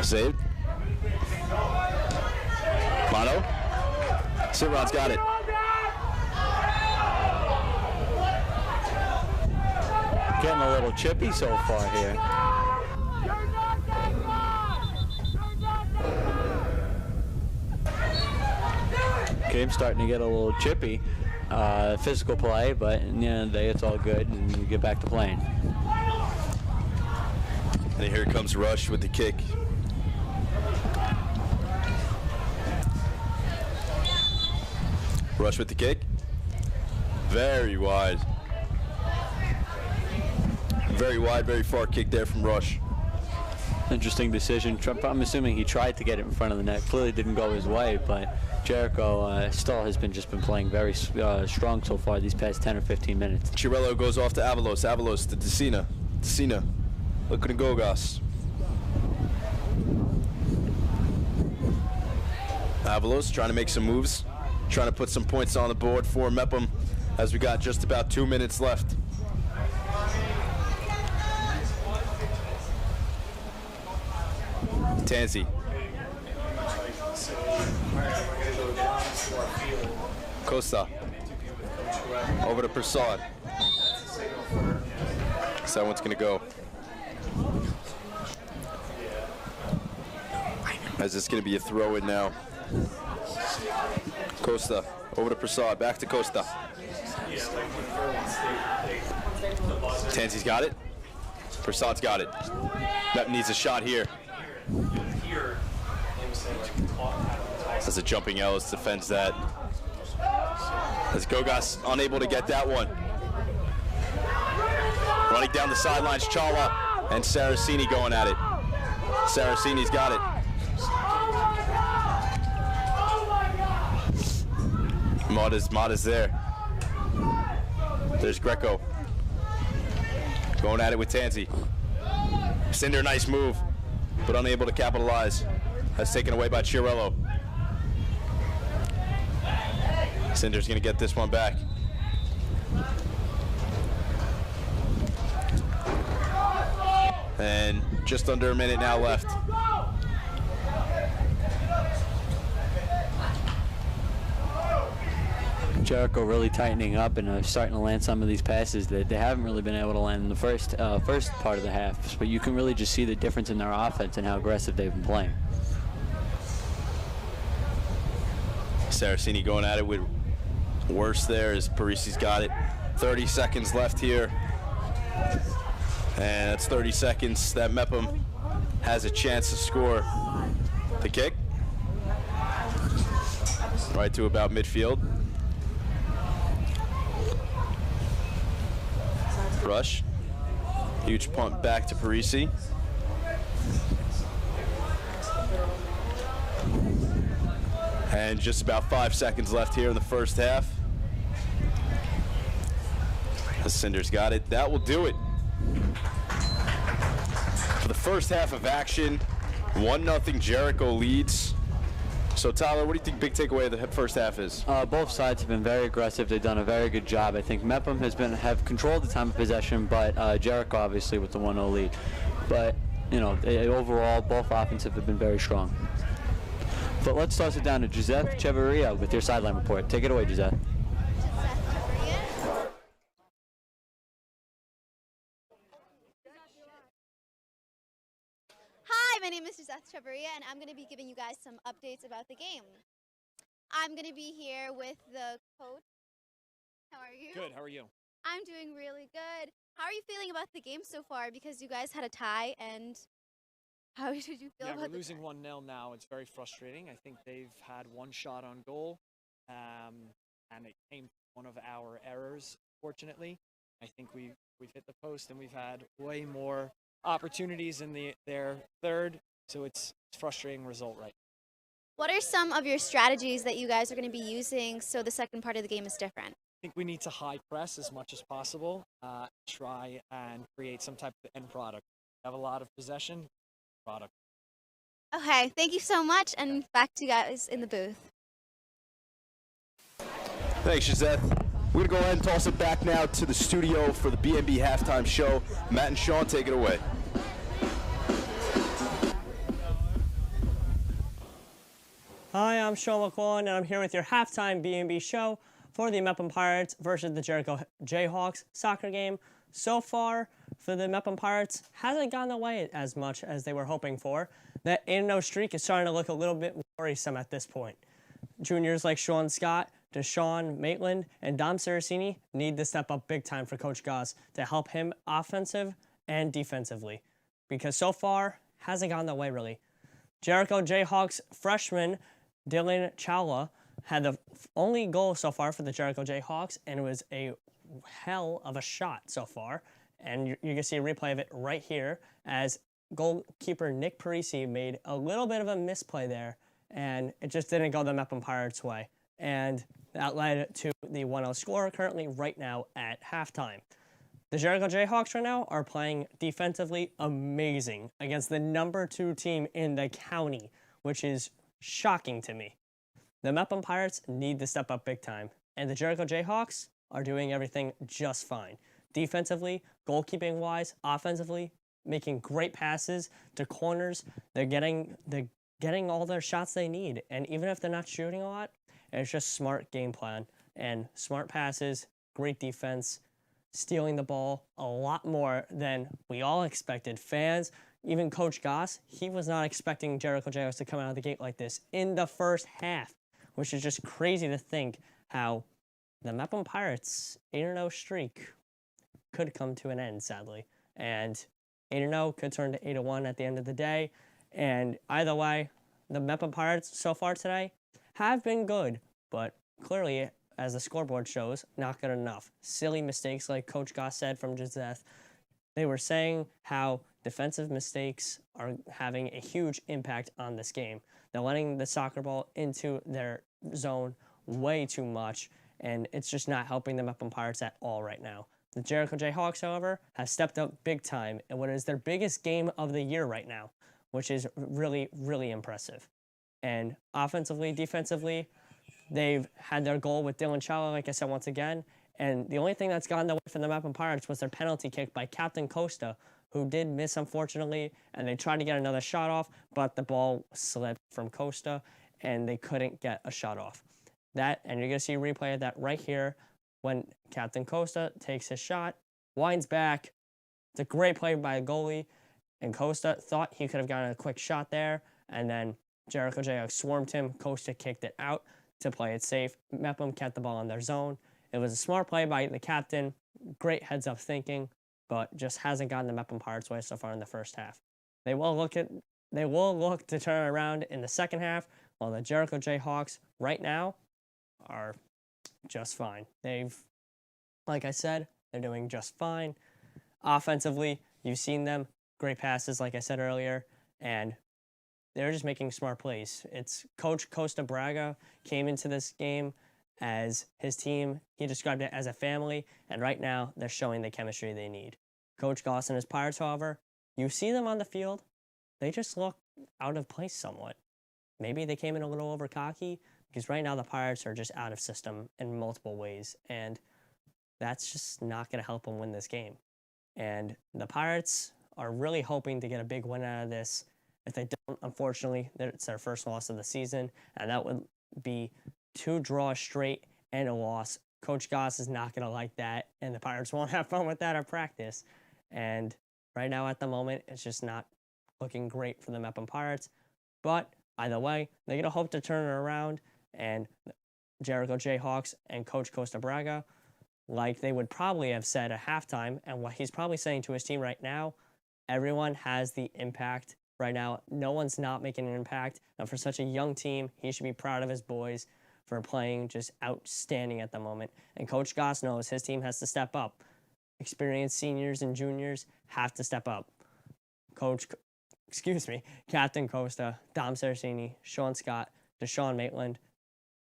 S3: Saved. Mato. Citron's got it.
S4: Getting a little chippy so far here. Game's starting to get a little chippy. Physical play, but at the end of the day, it's all good, and you get back to playing.
S3: And here comes Rush with the kick. Rush with the kick. Very wide. Very wide, very far kick there from Rush.
S4: Interesting decision. I'm assuming he tried to get it in front of the net. Clearly didn't go his way, but Jericho still has been playing very strong so far these past 10 or 15 minutes.
S3: Chirillo goes off to Avalos. Avalos to Decina. Decina looking to Gosse. Avalos trying to make some moves. trying to put some points on the board for Mepham as we got just about 2 minutes left. Tansy. Costa. Over to Prasad. So that one's going to go. As it's going to be a throw in now. Costa. Over to Prasad. Back to Costa. Tansy's got it. Prasad's got it. That needs a shot here. As a jumping Ellis defends that. As Gosse unable to get that one. Running down the sidelines, Chala and Saraceni going at it. Saraceni's got it. Mata's there. There's Greco. Going at it with Tansy. Cinder, nice move, but unable to capitalize. That's taken away by Chiarello. Cinder's gonna get this one back. And just under a minute now left.
S4: Jericho really tightening up and starting to land some of these passes that they haven't really been able to land in the first part of the half. But you can really just see the difference in their offense and how aggressive they've been playing.
S3: Saraceni going at it with worse there as Parisi's got it. 30 seconds left here. And that's 30 seconds that Mepham has a chance to score. The kick. Right to about midfield. Rush. Huge punt back to Parisi. And just about 5 seconds left here in the first half. The Cinder's got it. That will do it. For the first half of action, 1-0 Jericho leads. So Tyler, what do you think big takeaway of the first half is?
S4: Both sides have been very aggressive. They've done a very good job. I think Mepham have controlled the time of possession, but Jericho obviously with the 1-0 lead. But you know, overall, both offensive have been very strong. But let's toss it down to Joseph Chevarria with your sideline report. Take it away, Joseph.
S6: Hi, my name is Joseph Chevarria, and I'm going to be giving you guys some updates about the game. I'm going to be here with the coach. How are you?
S7: Good, how are you?
S6: I'm doing really good. How are you feeling about the game so far? Because you guys had a tie, and how did you feel about
S7: we're
S6: the
S7: losing
S6: tie?
S7: 1-0 now. It's very frustrating. I think they've had one shot on goal, and it came from one of our errors, fortunately. I think we've hit the post, and we've had way more opportunities in their third, so it's a frustrating result right now.
S6: What are some of your strategies that you guys are going to be using so the second part of the game is different?
S7: I think we need to high press as much as possible, try and create some type of end product. Have a lot of possession, product.
S6: Okay, thank you so much, and back to you guys in the booth.
S3: Thanks, Josette. We're going to go ahead and toss it back now to the studio for the BMB halftime show. Matt and Sean, take it away.
S2: Hi, I'm Sean McClellan, and I'm here with your halftime BMB show for the Mepham Pirates versus the Jericho Jayhawks soccer game. So far, for the Mepham Pirates, hasn't gone away as much as they were hoping for. That 8-0 streak is starting to look a little bit worrisome at this point. Juniors like Sean Scott, Deshaun Maitland, and Dom Saraceni need to step up big time for Coach Gosse to help him offensive and defensively, because so far, hasn't gone that way really. Jericho Jayhawks freshman Dylan Chawla had the only goal so far for the Jericho Jayhawks, and it was a hell of a shot so far. And you can see a replay of it right here as goalkeeper Nick Parisi made a little bit of a misplay there, and it just didn't go the Mepham Pirates' way. And that led to the 1-0 score currently right now at halftime. The Jericho Jayhawks right now are playing defensively amazing against the #2 team in the county, which is shocking to me. The Mepham Pirates need to step up big time, and the Jericho Jayhawks are doing everything just fine. Defensively, goalkeeping-wise, offensively, making great passes to corners. They're getting all their shots they need, and even if they're not shooting a lot, it's just smart game plan and smart passes, great defense, stealing the ball a lot more than we all expected. Fans, even Coach Gosse, he was not expecting Jericho Jayhawks to come out of the gate like this in the first half, which is just crazy to think how the Mepham Pirates' 8-0 streak could come to an end, sadly. And 8-0 could turn to 8-1 at the end of the day. And either way, the Mepham Pirates so far today have been good, but clearly, as the scoreboard shows, not good enough. Silly mistakes, like Coach Gosse said from Joseph. They were saying how defensive mistakes are having a huge impact on this game. They're letting the soccer ball into their zone way too much, and it's just not helping the Mepham Pirates at all right now. The Jericho Jayhawks, however, have stepped up big time in what is their biggest game of the year right now, which is really, really impressive. And offensively, defensively, they've had their goal with Dylan Challa, like I said once again, and the only thing that's gotten away from the Mepham Pirates was their penalty kick by Captain Gosse, who did miss, unfortunately, and they tried to get another shot off, but the ball slipped from Gosse, and they couldn't get a shot off. That, and you're going to see a replay of that right here when Captain Gosse takes his shot, winds back. It's a great play by a goalie, and Gosse thought he could have gotten a quick shot there, and then Jericho Jayhawks swarmed him. Gosse kicked it out to play it safe. Mepham kept the ball in their zone. It was a smart play by the captain. Great heads-up thinking, but just hasn't gotten the Mepham Pirates' way so far in the first half. They will look to turn it around in the second half, while the Jericho Jayhawks right now are just fine. Like I said, they're doing just fine. Offensively, you've seen them. Great passes, like I said earlier, and they're just making smart plays. It's Coach Costa Braga came into this game as his team. He described it as a family, and right now they're showing the chemistry they need. Coach Gosse and his Pirates, however, you see them on the field, they just look out of place somewhat. Maybe they came in a little over cocky, because right now the Pirates are just out of system in multiple ways, and that's just not going to help them win this game. And the Pirates are really hoping to get a big win out of this. If they don't, unfortunately, it's their first loss of the season, and that would be 2 draws straight and a loss. Coach Gosse is not going to like that, and the Pirates won't have fun with that at practice. And right now, at the moment, it's just not looking great for the Mepham Pirates. But either way, they're going to hope to turn it around, and Jericho Jayhawks and Coach Costa Braga, like they would probably have said at halftime, and what he's probably saying to his team right now, everyone has the impact. Right now, no one's not making an impact. And for such a young team, he should be proud of his boys for playing just outstanding at the moment. And Coach Gosse knows his team has to step up. Experienced seniors and juniors have to step up. Captain Costa, Dom Saracini, Sean Scott, Deshaun Maitland,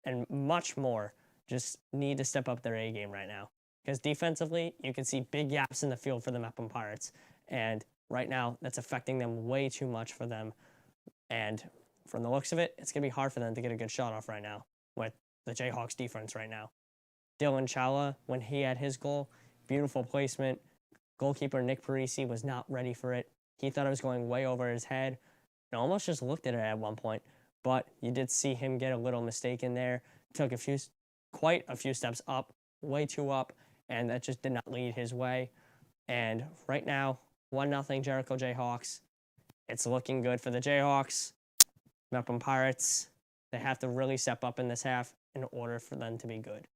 S2: and much more just need to step up their A game right now. Because defensively, you can see big gaps in the field for the Mepham Pirates. And right now, that's affecting them way too much for them. And from the looks of it, it's going to be hard for them to get a good shot off right now with the Jayhawks defense right now. Dylan Challa, when he had his goal, beautiful placement. Goalkeeper Nick Parisi was not ready for it. He thought it was going way over his head and almost just looked at it at one point. But you did see him get a little mistake in there. Took quite a few steps up, way too up, and that just did not lead his way. And right now, 1-0 Jericho Jayhawks. It's looking good for the Jayhawks. Mepham Pirates, they have to really step up in this half in order for them to be good.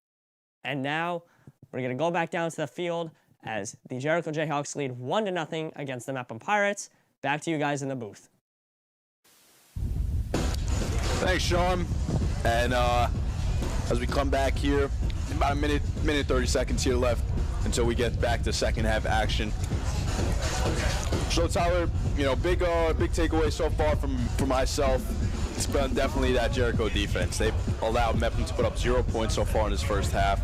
S2: And now, we're going to go back down to the field as the Jericho Jayhawks lead 1-0 against the Mepham Pirates. Back to you guys in the booth.
S3: Thanks, Sean. And as we come back here, about a minute 30 seconds here left until we get back to second half action. So Tyler, big takeaway so far from myself. It's been definitely that Jericho defense. They've allowed Mepham to put up 0 points so far in his first half,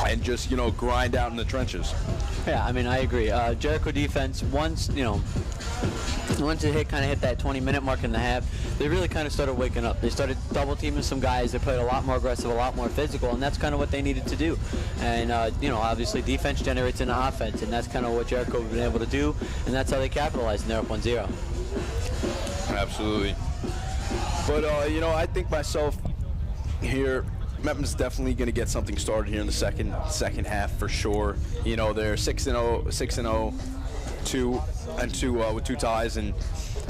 S3: and just grind out in the trenches.
S4: Yeah, I mean, I agree. Jericho defense, once it kind of hit that 20-minute mark in the half, they really kind of started waking up. They started double teaming some guys. They played a lot more aggressive, a lot more physical, and that's kind of what they needed to do. And obviously defense generates an offense, and that's kind of what Jericho has been able to do, and that's how they capitalized, and they're up 1-0.
S3: Absolutely. But I think myself here, Mepham's definitely going to get something started here in the second half for sure. They're 6-0, 2-2 with 2 ties, and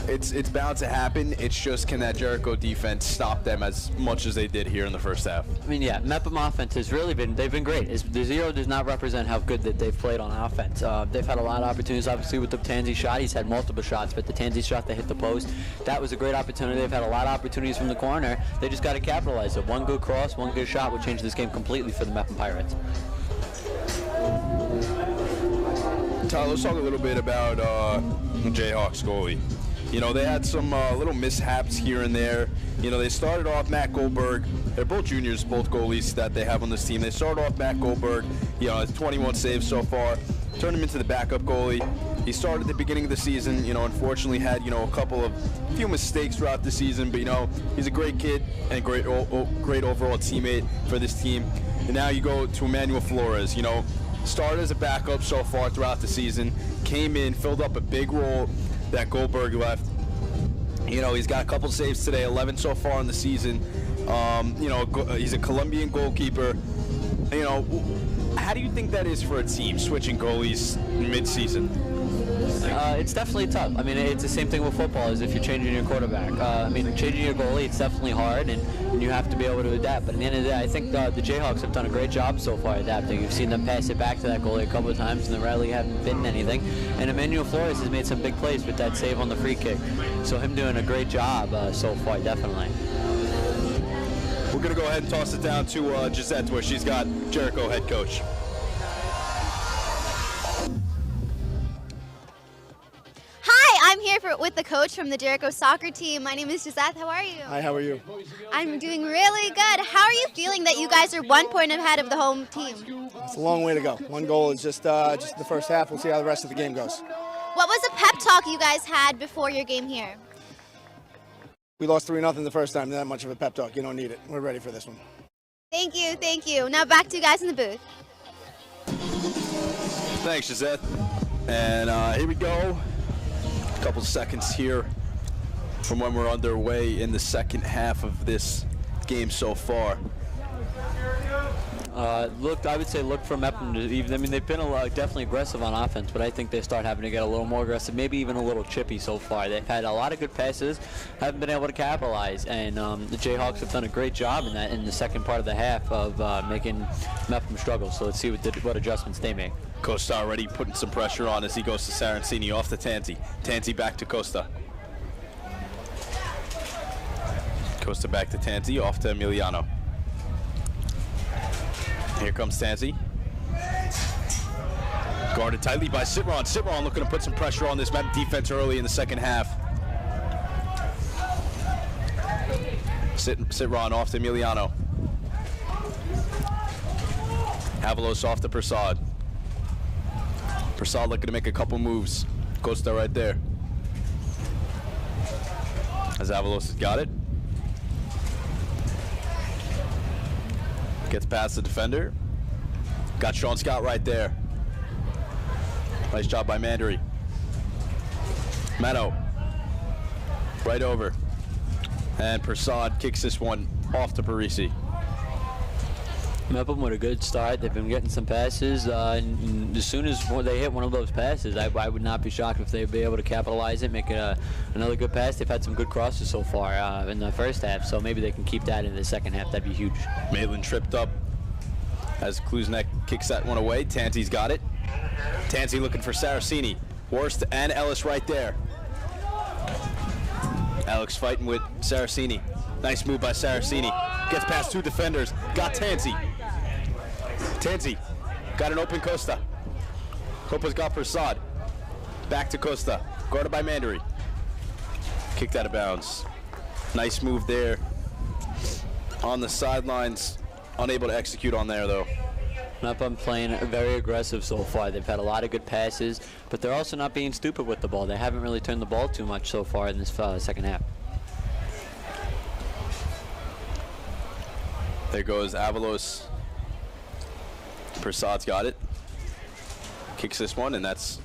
S3: it's bound to happen. It's just, can that Jericho defense stop them as much as they did here in the first half?
S4: I mean, yeah, Mepham offense has really they've been great. The 0 does not represent how good that they've played on offense. They've had a lot of opportunities, obviously, with the Tanzi shot. He's had multiple shots, but the Tanzi shot that hit the post, that was a great opportunity. They've had a lot of opportunities from the corner. They just got to capitalize it. One good cross, one good shot would change this game completely for the Mepham Pirates.
S3: Tyler, let's talk a little bit about the Jayhawks goalie. They had some little mishaps here and there. They started off Matt Goldberg. They're both juniors, both goalies that they have on this team. They started off Matt Goldberg, has 21 saves so far. Turned him into the backup goalie. He started at the beginning of the season, unfortunately had, a few mistakes throughout the season, but, he's a great kid and a great overall teammate for this team. And now you go to Emmanuel Flores, started as a backup so far throughout the season, came in, filled up a big role that Goldberg left. He's got a couple saves today, 11 so far in the season. He's a Colombian goalkeeper. How do you think that is for a team, switching goalies mid-season?
S4: It's definitely tough. I mean, it's the same thing with football as if you're changing your quarterback. Changing your goalie, it's definitely hard, and you have to be able to adapt. But at the end of the day, I think the Jayhawks have done a great job so far adapting. You've seen them pass it back to that goalie a couple of times, and they rarely haven't bitten anything. And Emmanuel Flores has made some big plays with that save on the free kick. So him doing a great job so far, definitely.
S3: We're going to go ahead and toss it down to Gisette, where she's got Jericho head coach.
S6: I'm here with the coach from the Jericho soccer team. My name is Gisette. How are you?
S8: Hi, how are you?
S6: I'm doing really good. How are you feeling that you guys are 1 point ahead of the home team?
S8: It's a long way to go. One goal is just the first half. We'll see how the rest of the game goes.
S6: What was the pep talk you guys had before your game here?
S8: We lost 3-0 the first time. Not much of a pep talk. You don't need it. We're ready for this one.
S6: Thank you, thank you. Now back to you guys in the booth.
S3: Thanks, Gisette. And here we go. A couple seconds here from when we're underway in the second half of this game so far.
S4: I would say look for Mepham to even. I mean, they've been definitely aggressive on offense, but I think they start having to get a little more aggressive, maybe even a little chippy so far. They've had a lot of good passes, haven't been able to capitalize, and the Jayhawks have done a great job in the second part of the half of making Mepham struggle. So let's see what adjustments they make.
S3: Costa already putting some pressure on as he goes to Sarancini, off to Tanzi. Tanzi back to Costa. Costa back to Tanzi, off to Emiliano. Here comes Tanzi. Guarded tightly by Citron. Citron looking to put some pressure on this Mep defense early in the second half. Citron off to Emiliano. Avalos off to Prasad. Prasad looking to make a couple moves. Costa right there. As Avalos has got it. Gets past the defender. Got Sean Scott right there. Nice job by Mandery. Meadow. Right over. And Prasad kicks this one off to Parisi.
S4: Mepham with a good start. They've been getting some passes. And as soon as they hit one of those passes, I would not be shocked if they'd be able to capitalize it, make it another good pass. They've had some good crosses so far in the first half, so maybe they can keep that in the second half. That'd be huge.
S3: Maitland tripped up as Kluznek kicks that one away. Tanzi's got it. Tanzi looking for Saraceni. Worst and Ellis right there. Alex fighting with Saraceni. Nice move by Saraceni. Gets past two defenders. Got Tanzi. Tanzi got an open Costa. Copa's got Prasad. Back to Costa. Guarded by Mandery. Kicked out of bounds. Nice move there. On the sidelines. Unable to execute on there, though.
S4: Mepham playing very aggressive so far. They've had a lot of good passes, but they're also not being stupid with the ball. They haven't really turned the ball too much so far in this second half.
S3: There goes Avalos. Prasad's got it. Kicks this one, and that's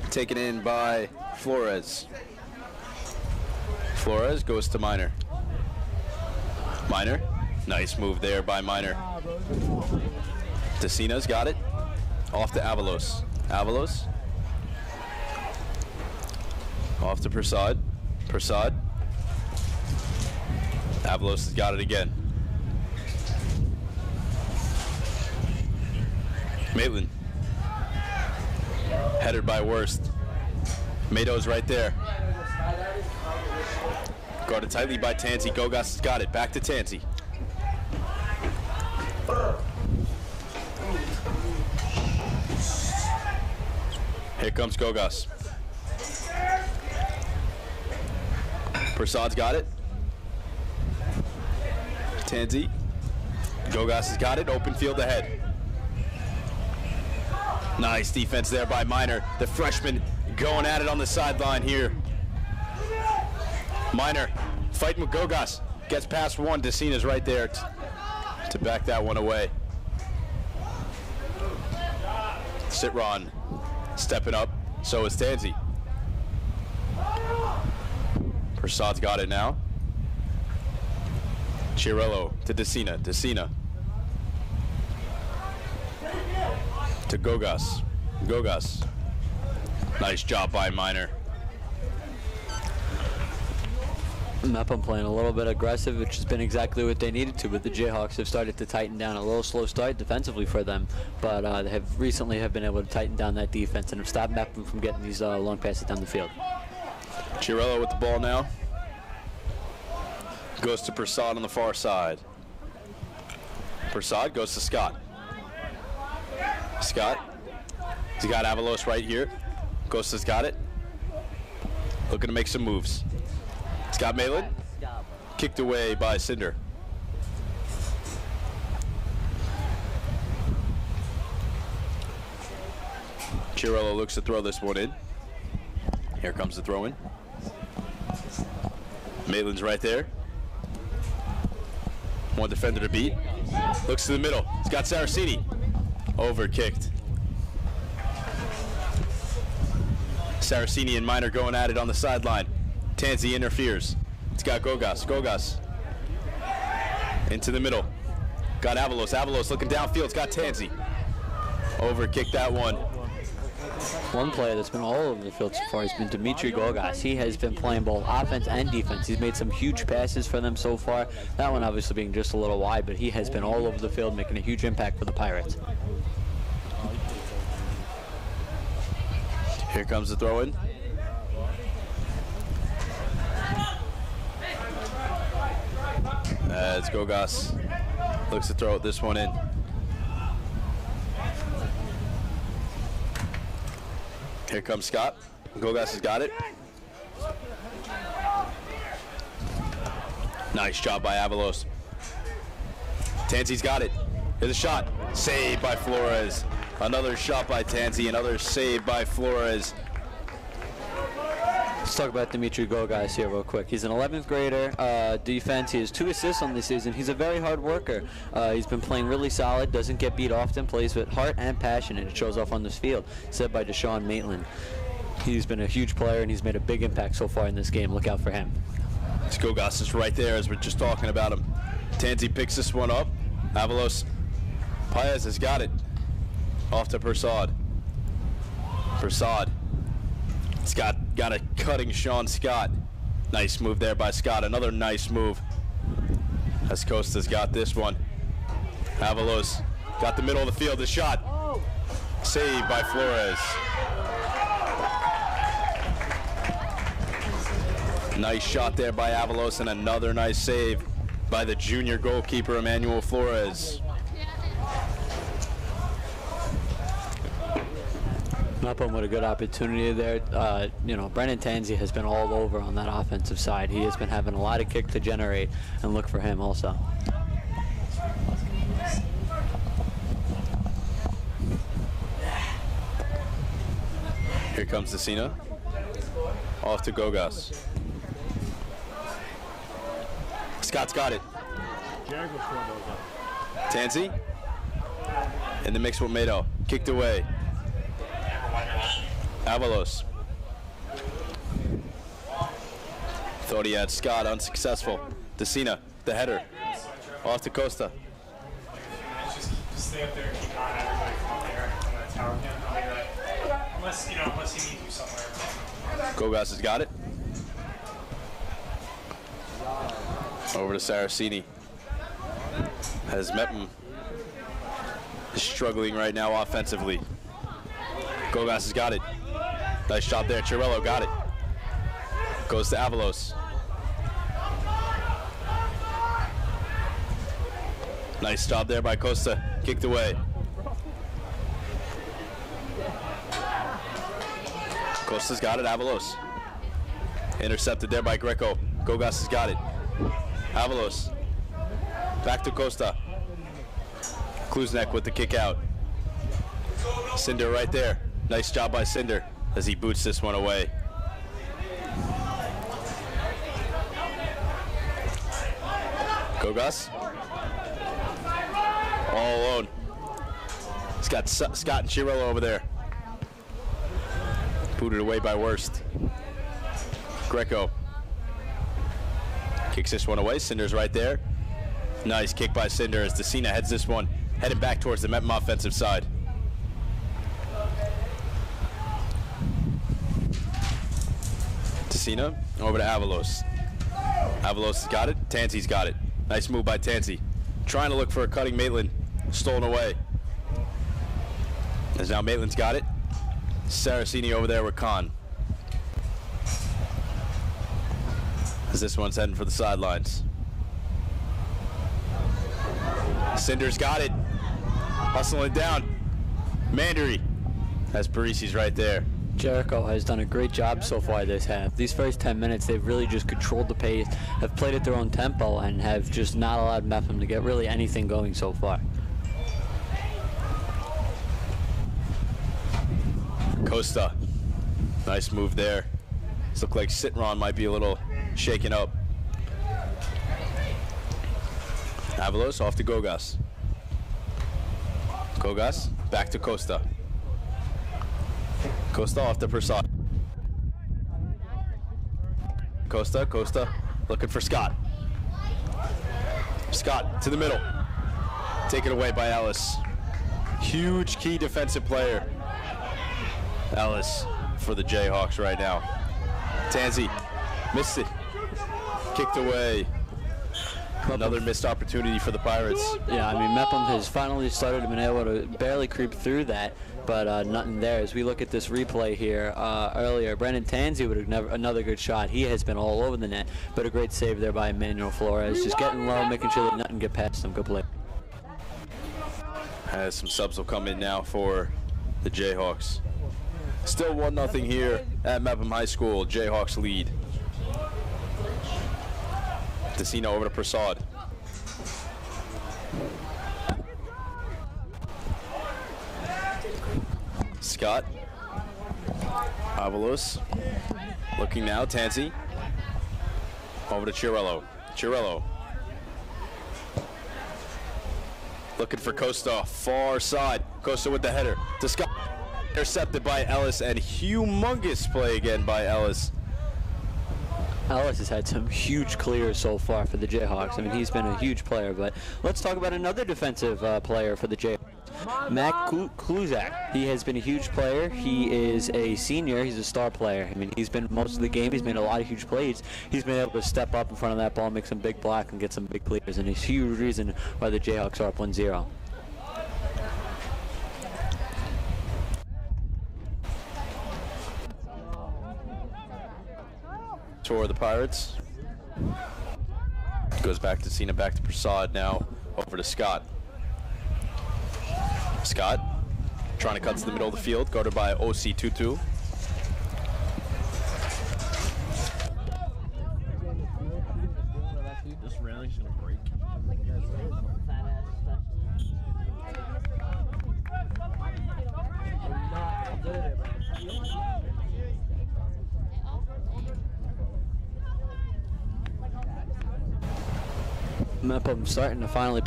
S3: taken in by Flores. Flores goes to Minor. Minor. Nice move there by Minor. Decina's got it. Off to Avalos. Avalos. Off to Prasad. Prasad. Avalos has got it again. Maitland. Headed by Worst. Mado's right there. Guarded tightly by Tansy. Gosse has got it. Back to Tansy. Here comes Gosse. Prasad's got it. Tansy. Gosse has got it. Open field ahead. Nice defense there by Minor. The freshman going at it on the sideline here. Minor fighting with Gosse. Gets past one. Decina's right there to back that one away. Citron stepping up. So is Tansy. Prasad's got it now. Chiarello to Decina. Decina. To Gosse. Gosse. Nice job by Minor.
S4: Mepham playing a little bit aggressive, which has been exactly what they needed to, but the Jayhawks have started to tighten down. A little slow start defensively for them, but they have recently been able to tighten down that defense and have stopped Mepham from getting these long passes down the field.
S3: Chiarello with the ball now. Goes to Prasad on the far side. Prasad goes to Scott. Scott. He's got Avalos right here. Gosse has got it. Looking to make some moves. Scott Maitland. Kicked away by Cinder. Chiarello looks to throw this one in. Here comes the throw in. Maitland's right there. One defender to beat. Looks to the middle. He's got Saraceni. Overkicked. Saraceni and Minor going at it on the sideline. Tansy interferes. It's got Gosse. Gosse. Into the middle. Got Avalos. Avalos looking downfield. It's got Tansy. Overkicked that one.
S4: One player that's been all over the field so far has been Dimitri Gosse. He has been playing both offense and defense. He's made some huge passes for them so far. That one obviously being just a little wide, but he has been all over the field making a huge impact for the Pirates.
S3: Here comes the throw in. As Gosse looks to throw this one in. Here comes Scott. Gosse has got it. Nice job by Avalos. Tansy's got it. Here's a shot. Saved by Flores. Another shot by Tansy. Another save by Flores.
S4: Let's talk about Dimitri Gosse here real quick. He's an 11th grader defense. He has 2 assists on this season. He's a very hard worker. He's been playing really solid, doesn't get beat often, plays with heart and passion, and it shows off on this field, said by Deshaun Maitland. He's been a huge player, and he's made a big impact so far in this game. Look out for him.
S3: Gosse is right there as we're just talking about him. Tansy picks this one up. Avalos Paez has got it. Off to Prasad. Prasad. Scott got a cutting Sean Scott. Nice move there by Scott. Another nice move. As Costa's got this one. Avalos got the middle of the field. The shot. Saved by Flores. Nice shot there by Avalos, and another nice save by the junior goalkeeper, Emmanuel Flores.
S4: Mepham with a good opportunity there. Brennan Tansy has been all over on that offensive side. He has been having a lot of kick to generate, and look for him also.
S3: Here comes Decina. Off to Gosse. Scott's got it. Tansy. In the mix with Mado. Kicked away. Avalos. Thought he had Scott, unsuccessful. Decina, the header. Off to Costa.
S9: Just stay up there and keep on everybody from up there on that tower cam. I'll be right. Unless you need you somewhere.
S3: Gosse has got it. Over to Saraceni. As Mepham is struggling right now offensively. Gosse has got it. Nice job there. Chirello got it. Goes to Avalos. Nice job there by Costa. Kicked away. Costa's got it. Avalos. Intercepted there by Greco. Gosse has got it. Avalos. Back to Costa. Kluznek with the kick out. Cinder right there. Nice job by Cinder as he boots this one away. Gosse. All alone. He's got Scott and Chirello over there. Booted away by Worst. Greco. Kicks this one away. Cinder's right there. Nice kick by Cinder as Decina heads this one. Headed back towards the Mepham offensive side. Decina over to Avalos. Avalos has got it. Tansy's got it. Nice move by Tansy. Trying to look for a cutting Maitland. Stolen away. As now Maitland's got it. Saraceni over there with Khan. As this one's heading for the sidelines. Cinder's got it. Hustling down. Mandery. As Parisi's right there.
S4: Jericho has done a great job so far this half. These first 10 minutes, they've really just controlled the pace, have played at their own tempo, and have just not allowed Mepham to get really anything going so far.
S3: Costa. Nice move there. This looked like Citron might be a little shaken up. Avalos off to Gosse. Gosse back to Costa. Costa off to Prasad. Costa looking for Scott. Scott to the middle. Taken away by Ellis. Huge key defensive player. Ellis for the Jayhawks right now. Tansy missed it. Kicked away. Another missed opportunity for the Pirates.
S4: Yeah, I mean, Mepham has finally started to be able to barely creep through that, but nothing there. As we look at this replay here earlier, Brandon Tansy with another good shot. He has been all over the net, but a great save there by Emmanuel Flores. Just getting low, making sure that nothing get past him. Good play.
S3: As some subs will come in now for the Jayhawks. Still 1-0 here at Mepham High School. Jayhawks lead. Decina over to Prasad. Scott. Avalos. Looking now, Tansy. Over to Chirello. Chirello. Looking for Costa, far side. Costa with the header to Scott. Intercepted by Ellis, and humongous play again by Ellis.
S4: Ellis has had some huge clears so far for the Jayhawks. I mean, he's been a huge player, but let's talk about another defensive player for the Jayhawks. Matt Kluzak. He has been a huge player. He is a senior. He's a star player. I mean, he's been most of the game. He's made a lot of huge plays. He's been able to step up in front of that ball, make some big block, and get some big clears, and he's a huge reason why the Jayhawks are up 1-0.
S3: For the Pirates. Goes back to Cena, back to Prasad now. Over to Scott. Scott trying to cut to the middle of the field, guarded by OC Tutu.
S10: This rally's gonna break.
S4: Mepham starting to finally.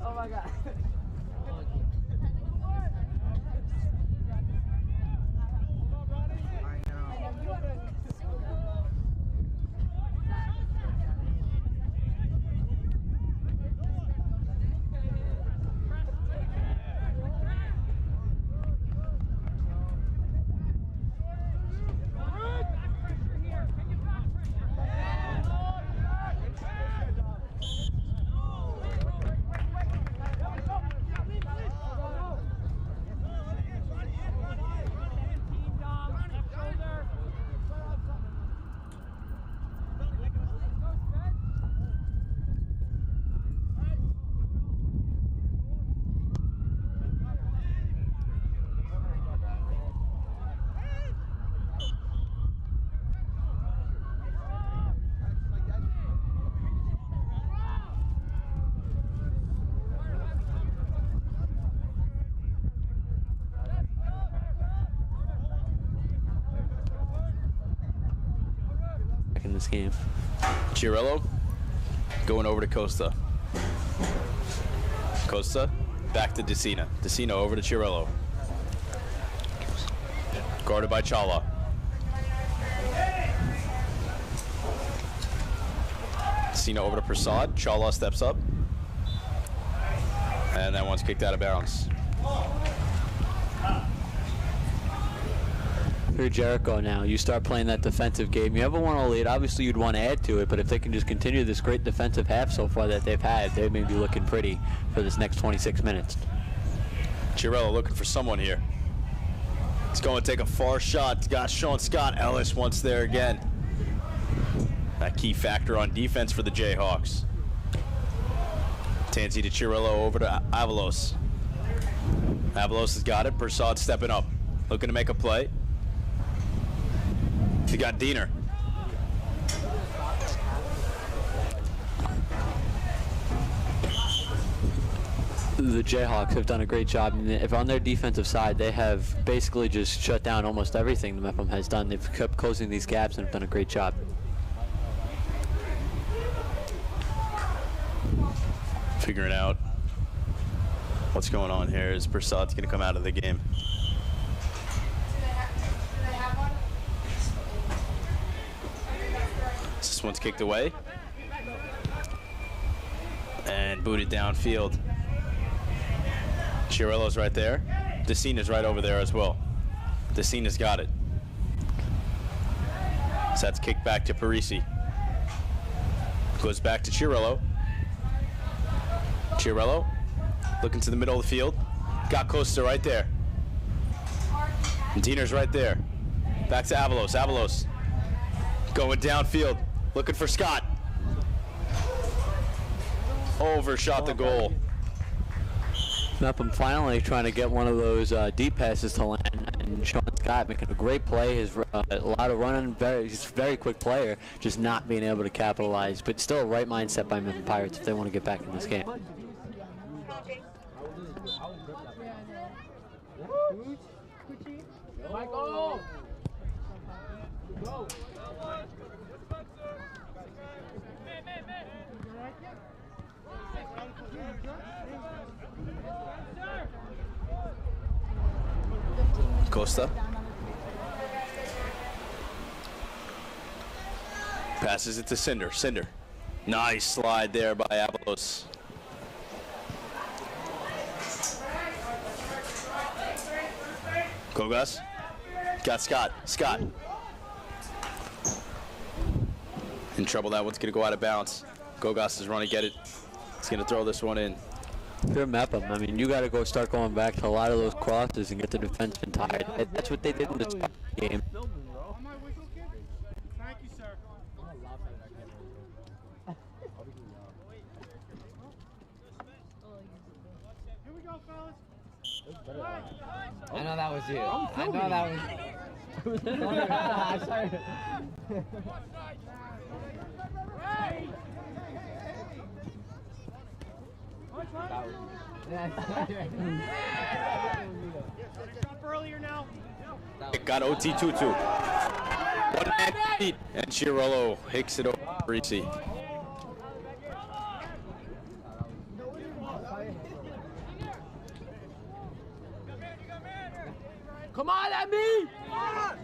S2: Oh my God.
S4: In this game.
S3: Chiarello going over to Costa. Costa back to Decina. Decina over to Chiarello. Guarded by Chala. Decina over to Prasad. Chala steps up. And that one's kicked out of bounds.
S4: For Jericho now, you start playing that defensive game. You have a 1-0 lead. Obviously, you'd want to add to it, but if they can just continue this great defensive half so far that they've had, they may be looking pretty for this next 26 minutes.
S3: Chiarello looking for someone here. He's going to take a far shot. Got Sean Scott Ellis once there again. That key factor on defense for the Jayhawks. Tansy to Chiarello over to Avalos. Avalos has got it. Prasad stepping up. Looking to make a play. He got Diener.
S4: The Jayhawks have done a great job. If on their defensive side, they have basically just shut down almost everything the Mepham has done. They've kept closing these gaps and have done a great job.
S3: Figuring out what's going on here is Prasad's going to come out of the game. This one's kicked away and booted downfield. Chiarello's right there. Decina's right over there as well. Decina's got it. So that's kicked back to Parisi. Goes back to Chiarello. Chiarello looking to the middle of the field. Got Costa right there. And Diener's right there. Back to Avalos. Avalos going downfield. Looking for Scott. Overshot the goal.
S4: Mepham finally trying to get one of those deep passes to land, and Sean Scott making a great play. His a lot of running, he's a very quick player, just not being able to capitalize. But still a right mindset by Mepham Pirates if they want to get back in this game.
S2: Michael! Go!
S3: Costa. Passes it to Cinder. Cinder. Nice slide there by Avalos. Go Gus. Got Scott. Scott. In trouble. That one's going to go out of bounds. Gogas is running to get it. He's going to throw this one in.
S4: If you're Mepham, I mean, you got to start going back to a lot of those crosses and get the defenseman tired. That's what they did in the game.
S9: Thank you, sir. Here we go, fellas.
S2: I know that was you. I know that was. I'm sorry.
S3: It got OT 2-2. 1 man beat, and Chirolo hicks it over Reese.
S10: Come on, Emmy!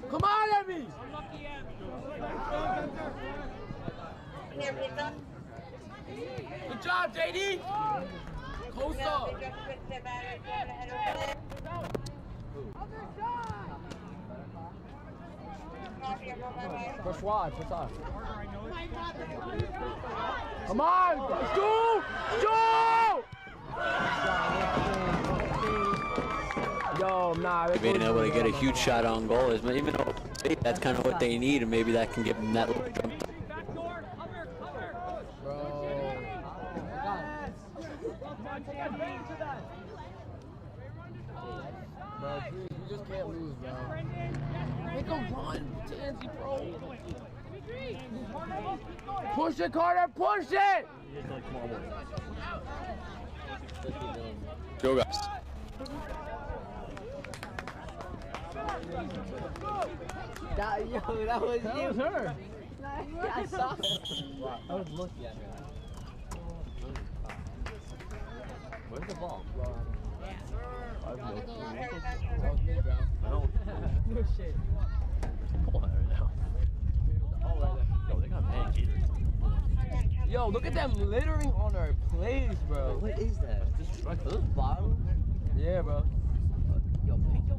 S10: Come on, Emmy! Good job, JD! Costa! Push wide, push off. Come on! Let's go! Go! Yo, nah.
S4: Being able to get a huge shot on goal is, even though that's kind of what they need, and maybe that can give them that little jump.
S10: Bro, please, you just can't lose, bro. Make a run, Tansy, bro. Push it, Carter, push it!
S3: Go, guys.
S10: That was you. That was her. Yeah, I saw it. I was looking at her. Where's the ball? No shit. Oh, right now. Yo, they got pancakes. Yo, look at them littering on our plays, bro. What is that? Just are those bottles? Yeah, bro. Yo, pick your.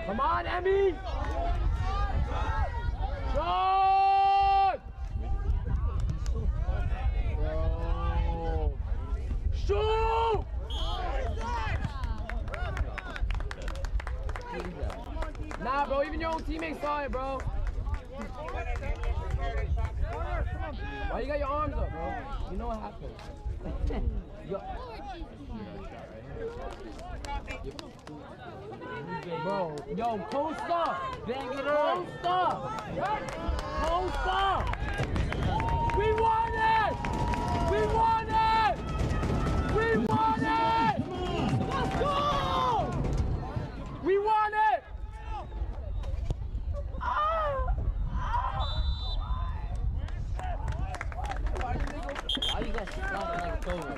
S10: Come on, Emmy! Shot! Bro. Shoot! Nah, bro, even your own teammates saw it, bro. Why you got your arms up, bro? You know what happened. Bro, yo, Costa! Bang it up! Costa! Costa! We won it! We won it! We won it! Let's go! We won it! Why you guys stopping like a over?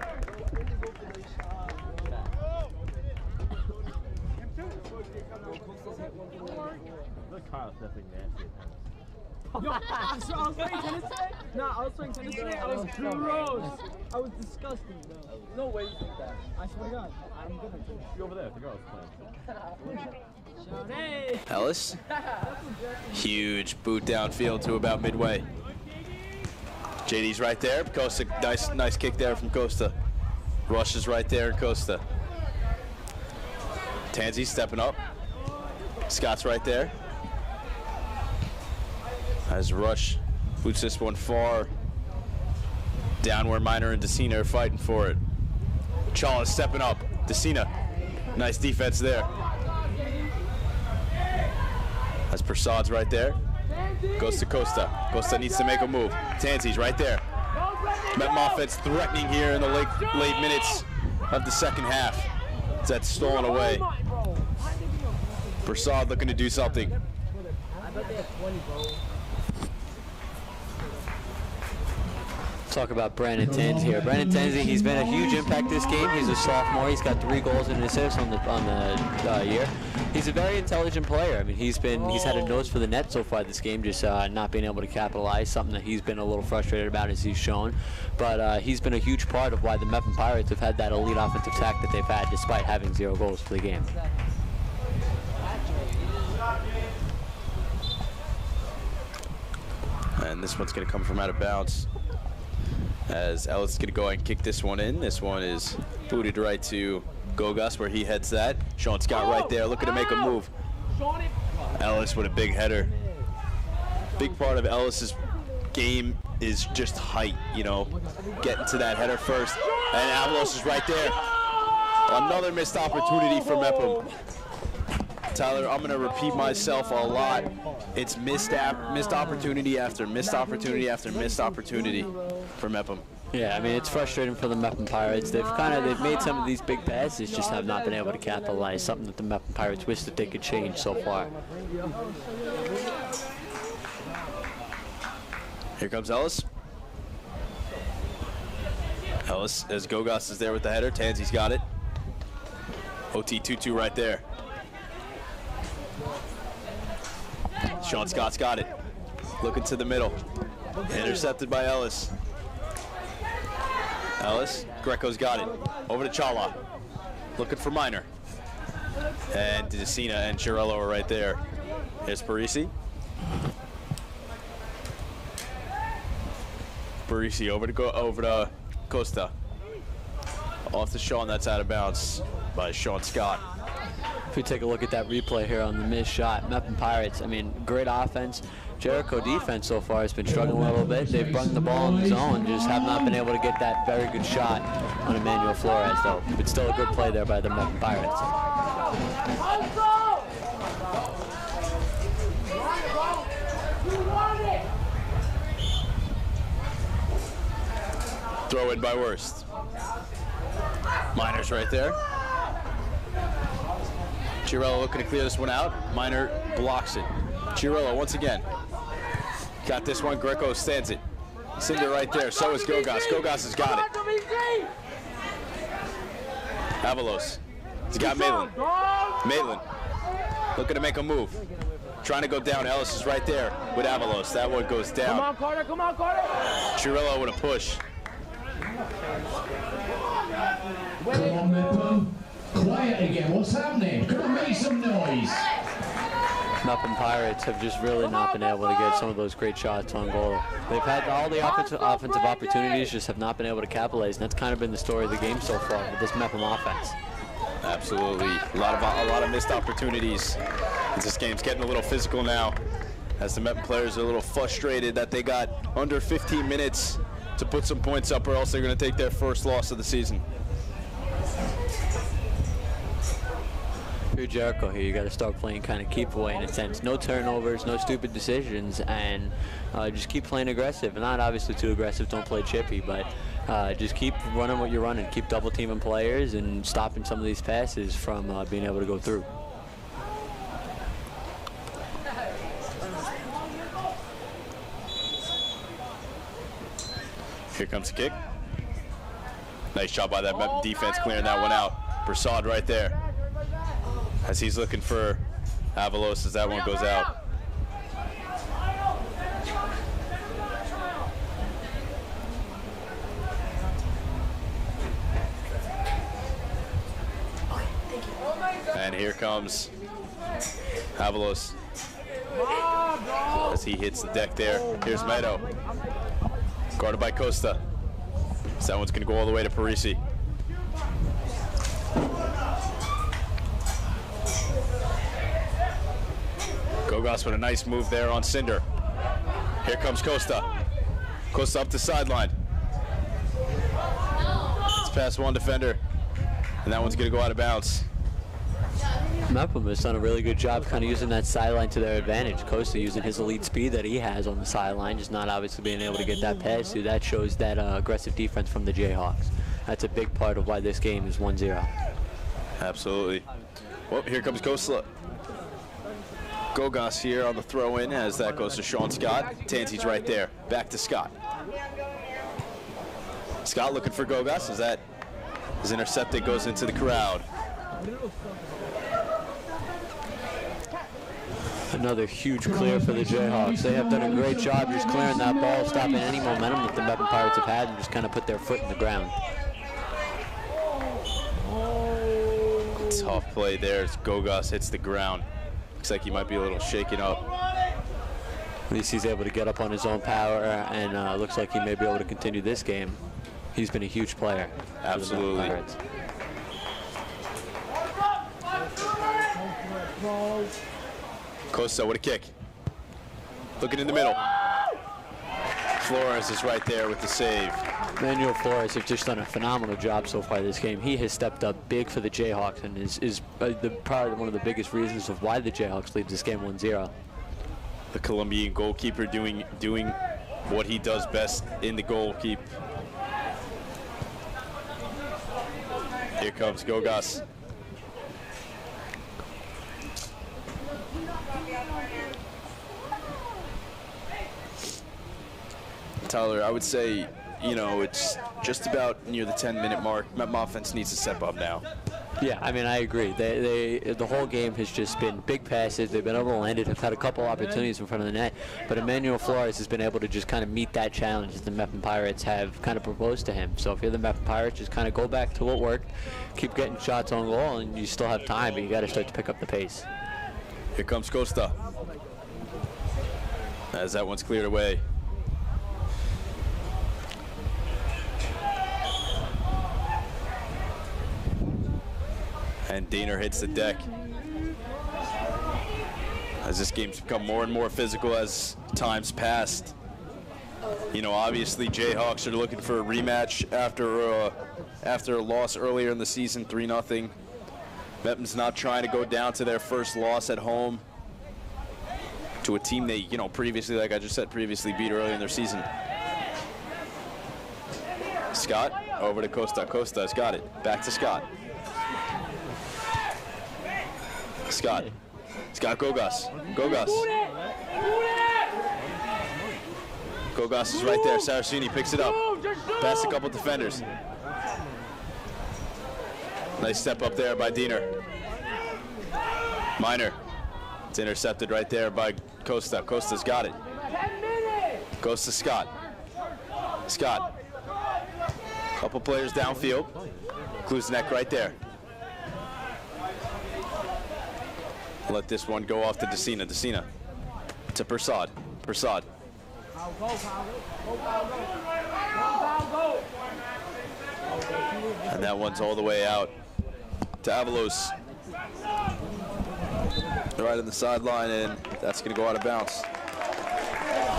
S11: Look, Kyle's definitely nasty.
S10: Yo, I was playing tennis today? Nah, I was playing tennis today. I was gross. I was disgusting, bro. No way you think that. I swear to God, I'm good at tennis.
S11: You over there, the girl's playing.
S3: Ellis. Huge boot downfield to about midway. JD's right there. Costa, nice kick there from Costa. Rush is right there, Costa. Tansy stepping up. Scott's right there. As Rush boots this one far down where Minor and Decina are fighting for it. Chala's stepping up. Decina, nice defense there. As Prasad's right there. Goes to Costa. Costa needs to make a move. Tanzi's right there. Mepham offense threatening here in the late minutes of the second half. That's stolen away. Prasad looking to do something.
S4: Talk about Brandon Tanzi here. Brandon Tanzi, he's been a huge impact this game. He's a sophomore. He's got 3 goals and an assist on the year. He's a very intelligent player. I mean, he's had a nose for the net so far this game, just not being able to capitalize. Something that he's been a little frustrated about, as he's shown. But he's been a huge part of why the Mepham Pirates have had that elite offensive attack that they've had, despite having 0 goals for the game.
S3: And this one's going to come from out of bounds, as Ellis is going to go ahead and kick this one in. This one is booted right to Gosse, where he heads that. Sean Scott right there, looking to make a move. Ellis with a big header. Big part of Ellis's game is just height, you know, getting to that header first. And Avalos is right there. Another missed opportunity for Mepham. Tyler, I'm going to repeat myself a lot. It's missed opportunity after missed opportunity after missed opportunity for Mepham.
S4: Yeah, I mean, it's frustrating for the Mepham Pirates. They've made some of these big passes, just have not been able to capitalize. Something that the Mepham Pirates wish that they could change so far.
S3: Here comes Ellis. Ellis, as Gosse is there with the header. Tanzi's got it. OT 2-2 right there. Sean Scott's got it. Looking to the middle. Intercepted by Ellis. Ellis, Greco's got it. Over to Chala. Looking for Minor. And DeCina and Chiarello are right there. Here's Parisi. Parisi over to Costa. Off to Sean, that's out of bounds by Sean Scott.
S4: If we take a look at that replay here on the missed shot, Mepham Pirates, I mean, great offense. Jericho defense so far has been struggling a little bit. They've brought the ball in the zone, just have not been able to get that very good shot on Emmanuel Flores, though. But still a good play there by the Mepham Pirates.
S3: Throw in by Worst. Minor's right there. Chiarello looking to clear this one out. Minor blocks it. Chiarello once again. Got this one. Greco stands it. Cinder right there. So is Gosse. Gosse has got it. Avalos. He's got Maitland. Maitland looking to make a move. Trying to go down. Ellis is right there with Avalos. That one goes down.
S10: Come on, Carter. Come on, Carter.
S3: Chiarello with a push.
S12: Come on, Mepham. Quiet again. What's happening? Come on, make some noise.
S4: Mepham Pirates have just really not been able to get some of those great shots on goal. They've had all the offensive opportunities, just have not been able to capitalize, and that's kind of been the story of the game so far with this Mepham offense.
S3: Absolutely, a lot of missed opportunities. This game's getting a little physical now, as the Mepham players are a little frustrated that they got under 15 minutes to put some points up, or else they're going to take their first loss of the season.
S4: If you're Jericho here, you got to start playing kind of keep away in a sense. No turnovers, no stupid decisions, and just keep playing aggressive. Not obviously too aggressive, don't play chippy, but just keep running what you're running. Keep double teaming players and stopping some of these passes from being able to go through.
S3: Here comes the kick. Nice job by that defense clearing that one out. Prasad right there, as he's looking for Avalos as that one goes out. And here comes Avalos as he hits the deck there. Here's Meadow, guarded by Costa. So that one's going to go all the way to Parisi. Gosse with a nice move there on Cinder. Here comes Costa. Costa up the sideline. It's past one defender, and that one's going to go out of bounds.
S4: Mepham has done a really good job kind of using that sideline to their advantage. Gosse using his elite speed that he has on the sideline, just not obviously being able to get that pass through. That shows that aggressive defense from the Jayhawks. That's a big part of why this game is 1-0.
S3: Absolutely. Well, here comes Gosse. Gosse here on the throw-in as that goes to Sean Scott. Tansy's right there. Back to Scott. Scott looking for Gosse as that is intercepted, goes into the crowd.
S4: Another huge clear for the Jayhawks. They have done a great job just clearing that ball, stopping any momentum that the Mepham Pirates have had, and just kind of put their foot in the ground.
S3: Tough play there as Gosse hits the ground. Looks like he might be a little shaken up.
S4: At least he's able to get up on his own power, and looks like he may be able to continue this game. He's been a huge player.
S3: Absolutely. Gosse with a kick. Looking in the middle. Flores is right there with the save.
S4: Manuel Flores have just done a phenomenal job so far this game. He has stepped up big for the Jayhawks and is probably one of the biggest reasons of why the Jayhawks lead this game 1-0.
S3: The Colombian goalkeeper doing what he does best in the goalkeep. Here comes Gosse. Tyler, I would say, you know, it's just about near the 10-minute mark. Mepham offense needs to step up now.
S4: Yeah, I mean, I agree. The whole game has just been big passes. They've been able to land it. Have had a couple opportunities in front of the net, but Emmanuel Flores has been able to just kind of meet that challenge that the Mepham Pirates have kind of proposed to him. So if you're the Mepham Pirates, just kind of go back to what worked, keep getting shots on goal, and you still have time, but you got to start to pick up the pace.
S3: Here comes Gosse. As that one's cleared away. And Diener hits the deck. As this game's become more and more physical as time's passed. You know, obviously Jayhawks are looking for a rematch after a loss earlier in the season, 3-0. Mepham's not trying to go down to their first loss at home to a team they, you know, previously, like I just said, previously beat earlier in their season. Scott over to Gosse. Gosse has got it. Back to Scott. Scott Gosse. Gosse is right there. Saraceni picks it up. Past a couple defenders. Nice step up there by Diener. Minor. It's intercepted right there by Gosse. Gosse's got it. Goes to Scott. Scott. Couple players downfield. Klusnek right there. Let this one go off to Decina. Decina to Persad. Persad. And that one's all the way out to Avalos. Right on the sideline, and that's going to go out of bounds.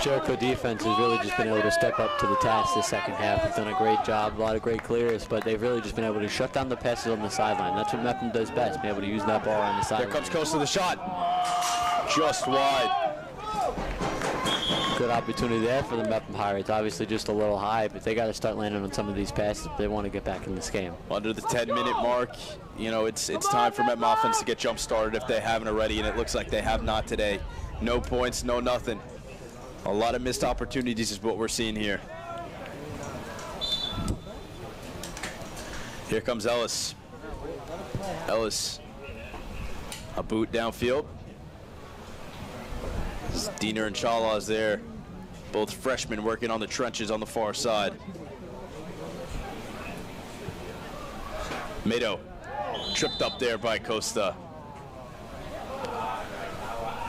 S4: Jericho defense has really just been able to step up to the task this second half. They've done a great job, a lot of great clears, but they've really just been able to shut down the passes on the sideline. That's what Mepham does best, be able to use that ball on the sideline.
S3: Here comes Gosse to the shot. Just wide.
S4: Good opportunity there for the Mepham Pirates. Obviously just a little high, but they got to start landing on some of these passes if they want to get back in this game.
S3: Under the 10-minute mark, you know, it's time for Mepham offense to get jump-started if they haven't already, and it looks like they have not today. No points, no nothing. A lot of missed opportunities is what we're seeing here. Here comes Ellis. Ellis, a boot downfield. Diener and Chala is there. Both freshmen working on the trenches on the far side. Mado tripped up there by Costa.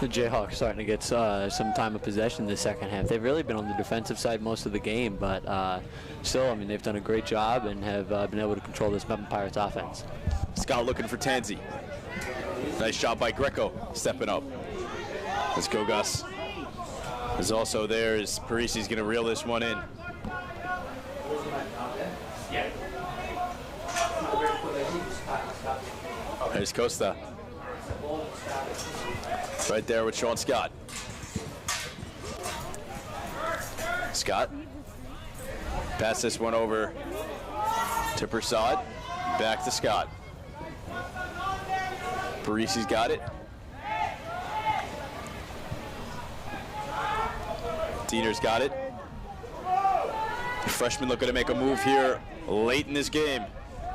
S4: The Jayhawks starting to get some time of possession in the second half. They've really been on the defensive side most of the game, but still, I mean, they've done a great job and have been able to control this Mepham Pirates offense.
S3: Scott looking for Tanzi. Nice shot by Greco, stepping up. Let's go, Gosse. Is also there as Parisi's going to reel this one in. There's Costa. Right there with Sean Scott. Scott. Pass this one over to Prasad. Back to Scott. Parisi's got it. Diener's got it. The freshman looking to make a move here late in this game.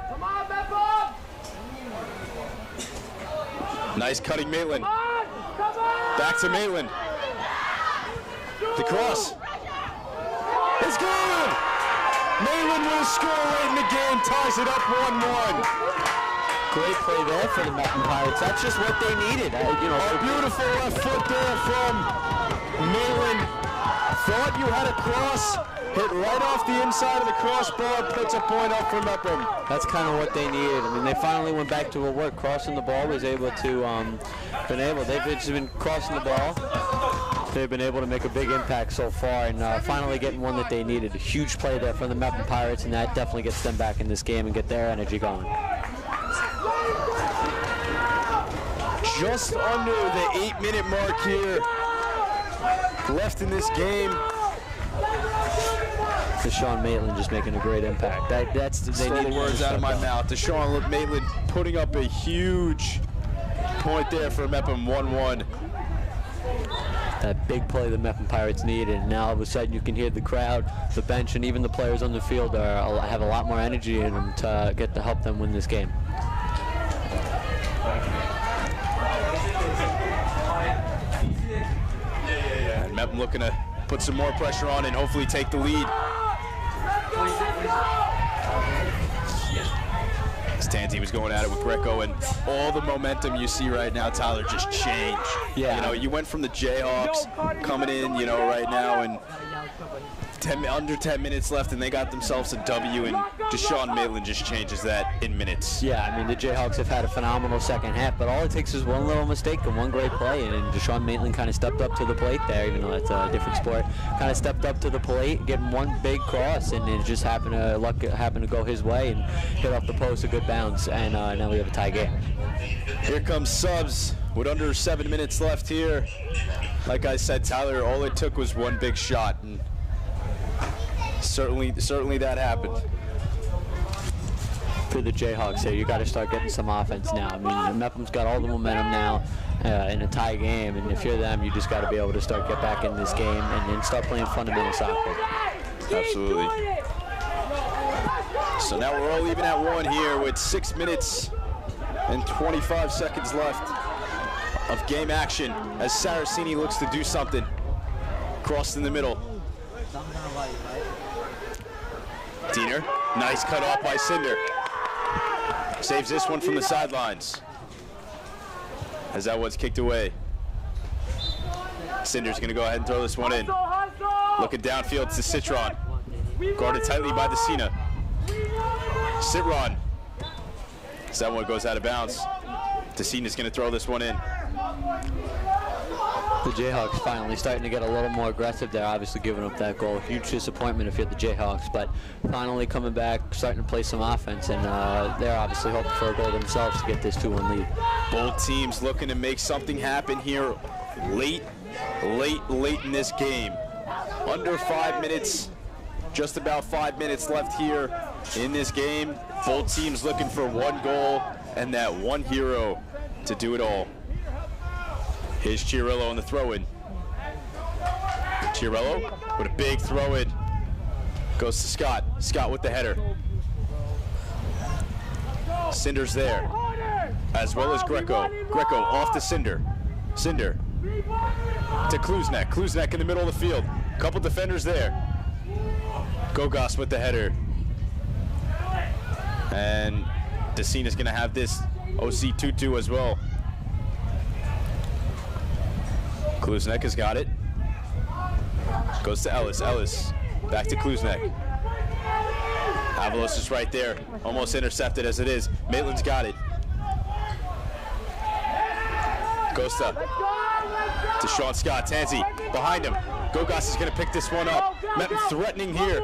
S10: Come on, Mepham!
S3: Nice cutting Maitland. Back to Maitland. The cross. It's good! Maitland will score late in the game, ties it up 1-1.
S4: Great play there for the Mepham Pirates. That's just what they needed.
S3: A beautiful left foot there from Maitland. Thought you had a cross, hit right off the inside of the crossbar, puts a point up for Mepham.
S4: That's kind of what they needed. I mean, they finally went back to a work. Crossing the ball was able to, they've just been crossing the ball. They've been able to make a big impact so far, and finally getting one that they needed. A huge play there from the Mepham Pirates, and that definitely gets them back in this game and get their energy going.
S3: Just under the 8-minute mark here left in this game.
S4: Deshaun Maitland just making a great impact. That's they need
S3: the words out of my mouth. Deshaun Maitland putting up a huge point there for Mepham, 1-1.
S4: That big play the Mepham Pirates needed, and now all of a sudden you can hear the crowd, the bench, and even the players on the field have a lot more energy in them to get to help them win this game.
S3: And Mepham looking to put some more pressure on and hopefully take the lead. Stanzi was going at it with Greco, and all the momentum you see right now, Tyler, just changed.
S4: Yeah.
S3: You know, you went from the Jayhawks coming in, you know, right now, and under 10 minutes left, and they got themselves a W, and Deshaun Maitland just changes that in minutes.
S4: Yeah, I mean, the Jayhawks have had a phenomenal second half, but all it takes is one little mistake and one great play, and Deshaun Maitland kind of stepped up to the plate there, even though that's a different sport. Kind of stepped up to the plate, getting one big cross, and it just happened to go his way and hit off the post, a good bounce, and now we have a tie game.
S3: Here comes subs with under 7 minutes left here. Like I said, Tyler, all it took was one big shot, and certainly that happened.
S4: For the Jayhawks here, you got to start getting some offense now. I mean, Mepham's got all the momentum now in a tie game, and if you're them, you just got to be able to get back in this game and start playing fundamental soccer.
S3: Absolutely. So now we're all even at 1 here with 6 minutes and 25 seconds left of game action as Saraceni looks to do something. Crossed in the middle. Diener, nice cut off by Cinder. Saves this one from the sidelines. As that one's kicked away. Cinder's gonna go ahead and throw this one in. Looking downfield to Citron. Guarded tightly by Decina. Citron. As that one goes out of bounds. Decina's gonna throw this one in.
S4: The Jayhawks finally starting to get a little more aggressive there, obviously giving up that goal. Huge disappointment if you're the Jayhawks, but finally coming back, starting to play some offense, and they're obviously hoping for a goal themselves to get this 2-1 lead.
S3: Both teams looking to make something happen here late in this game. Under 5 minutes, just about 5 minutes left here in this game. Both teams looking for one goal and that one hero to do it all. Here's Chiarillo on the throw-in. Chiarillo with a big throw-in. Goes to Scott. Scott with the header. Cinder's there, as well as Greco. Greco off to Cinder. Cinder to Klusnak. Klusnak in the middle of the field. Couple defenders there. Gosse with the header. And Decina's going to have this OC 2-2 as well. Klusnak has got it. Goes to Ellis. Ellis back to Klusnak. Avalos is right there. Almost intercepted as it is. Maitland's got it. Goes to Sean Scott. Tanzi behind him. Gosse is going to pick this one up. Mepham threatening here.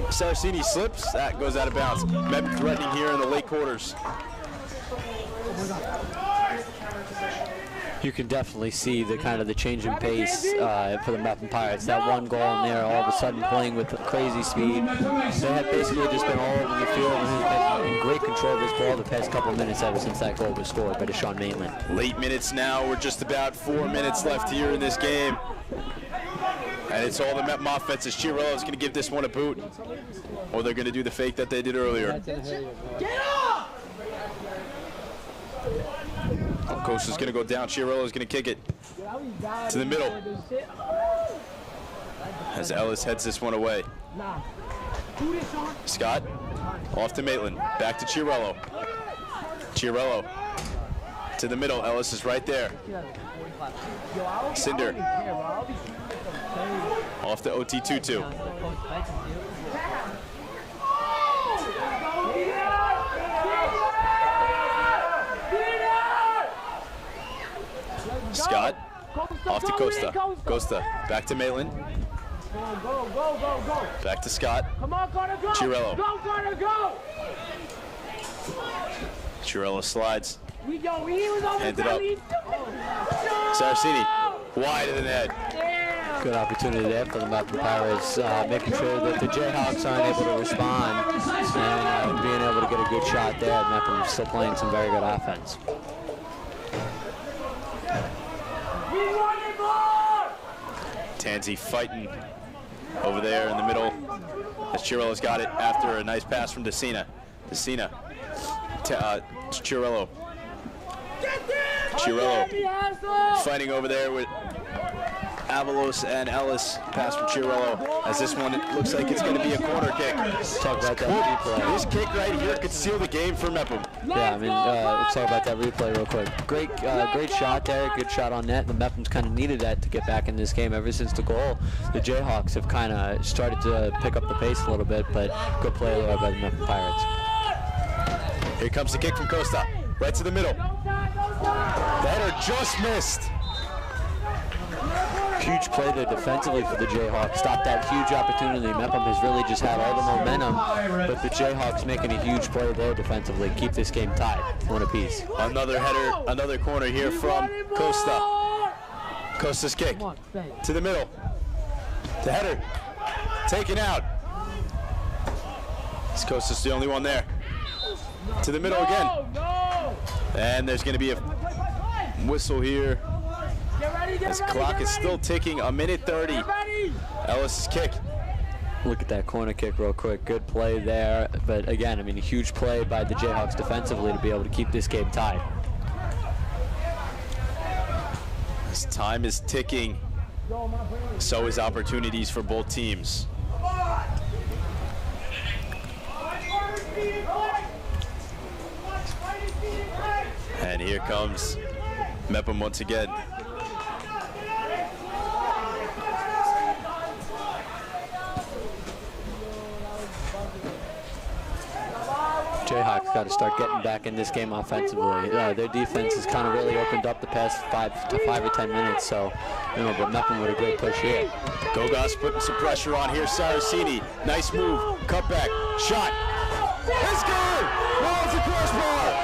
S3: Saraceni slips. That goes out of bounds. Mepham threatening here in the late quarters.
S4: You can definitely see the kind of the change in pace for the Mepham Pirates. That one goal in there, all of a sudden playing with crazy speed. They have basically just been all over the field and have been in great control of this ball the past couple minutes ever since that goal was scored by Deshaun Maitland.
S3: Late minutes now. We're just about 4 minutes left here in this game. And it's all the Mepham offense. Chiarello's going to give this one a boot. Or they're going to do the fake that they did earlier. Gosse's going to go down. Chiarello's going to kick it to the middle as Ellis heads this one away. Scott off to Maitland. Back to Chiarello. Chiarello to the middle. Ellis is right there. Cinder off to OT 2-2. Scott off to Costa. Costa back to Maitland. Back to Scott. Chiarello. Chiarello slides. Handed up. Saracini wide of the net.
S4: Good opportunity there for the Mepham Pirates, making sure that the Jayhawks aren't able to respond and being able to get a good shot there. Mepham still playing some very good offense.
S3: Tansy fighting over there in the middle as Chiarello's got it after a nice pass from Desina. Desina to Chiarello. Chiarello fighting over there with Avalos and Ellis. Pass from Chiarello as this one looks like it's going to be a corner kick.
S4: Talk about that replay.
S3: This kick right here could seal the game for Mepham.
S4: Yeah, I mean, let's talk about that replay real quick. Great shot there, good shot on net. The Mepham's kind of needed that to get back in this game. Ever since the goal, the Jayhawks have kind of started to pick up the pace a little bit, but good play there by the Mepham Pirates.
S3: Here comes the kick from Costa, right to the middle. The header just missed.
S4: Huge play there defensively for the Jayhawks. Stopped that huge opportunity. Mepham has really just had all the momentum, but the Jayhawks making a huge play there defensively. Keep this game tied, one apiece.
S3: Another header, another corner here from Costa. Costa's kick to the middle. The header taken out. Costa's the only one there. To the middle again. And there's going to be a whistle here. This clock is still ticking, a minute 30. Ellis's kick.
S4: Look at that corner kick real quick. Good play there. But again, I mean, a huge play by the Jayhawks defensively to be able to keep this game tied.
S3: As time is ticking, so is opportunities for both teams. And here comes Mepham once again.
S4: Jayhawks got to start getting back in this game offensively. Their defense has kind of really opened up the past 5 or 10 minutes, so, you know, but Mepham with a great push here.
S3: Gosse putting some pressure on here. Saracini, nice move, cutback, shot. It's good! Rolls the crossbar!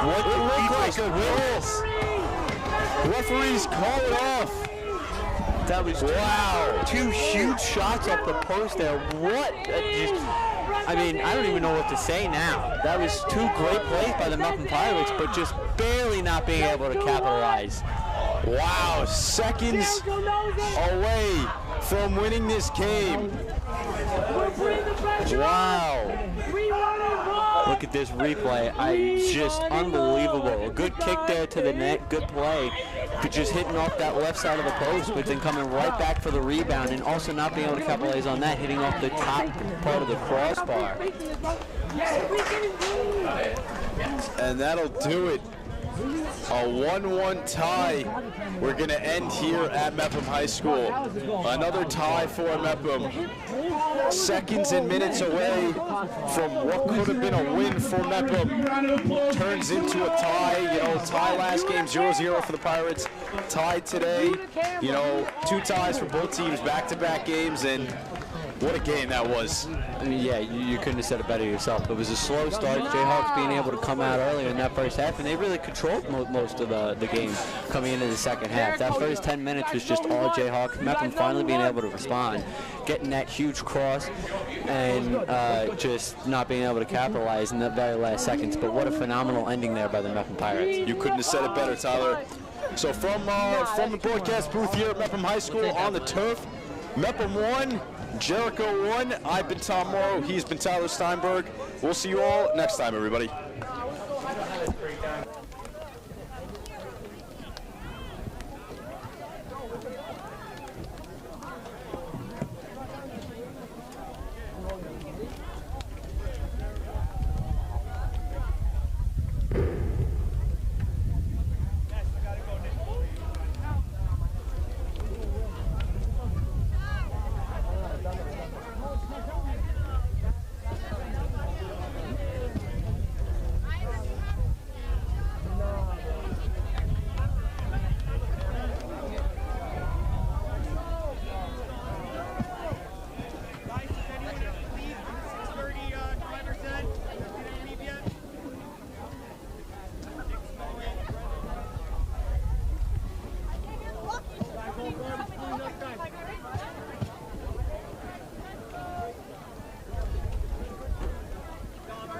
S3: What it looked like a goal. Referees call it off.
S4: That was wow. 2 huge shots off the post there. What? I mean, I don't even know what to say now. That was 2 great plays by the Mepham Pirates, but just barely not being able to capitalize.
S3: Wow, seconds away from winning this game.
S4: Wow. Look at this replay. Just unbelievable. A good kick there to the net. Good play. But just hitting off that left side of the post, but then coming right back for the rebound and also not being able to capitalize on that, hitting off the top part of the crossbar.
S3: And that'll do it. A 1-1 tie. We're going to end here at Mepham High School. Another tie for Mepham. Seconds and minutes away from what could have been a win for Mepham. Turns into a tie. You know, tie last game 0-0 for the Pirates. Tied today. You know, 2 ties for both teams, back-to-back games, and What a game that was.
S4: I mean, yeah, you couldn't have said it better yourself. It was a slow start. Jayhawks being able to come out earlier in that first half, and they really controlled most of the game coming into the second half. That first 10 minutes was just all Jayhawks. Mepham finally being able to respond, getting that huge cross, and just not being able to capitalize in the very last seconds. But what a phenomenal ending there by the Mepham Pirates.
S3: You couldn't have said it better, Tyler. So from the broadcast booth here at Mepham High School on the turf, Mepham won, Jericho won. I've been Tom Morrow. He's been Tyler Steinberg. We'll see you all next time, everybody.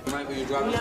S13: Right when you drop it.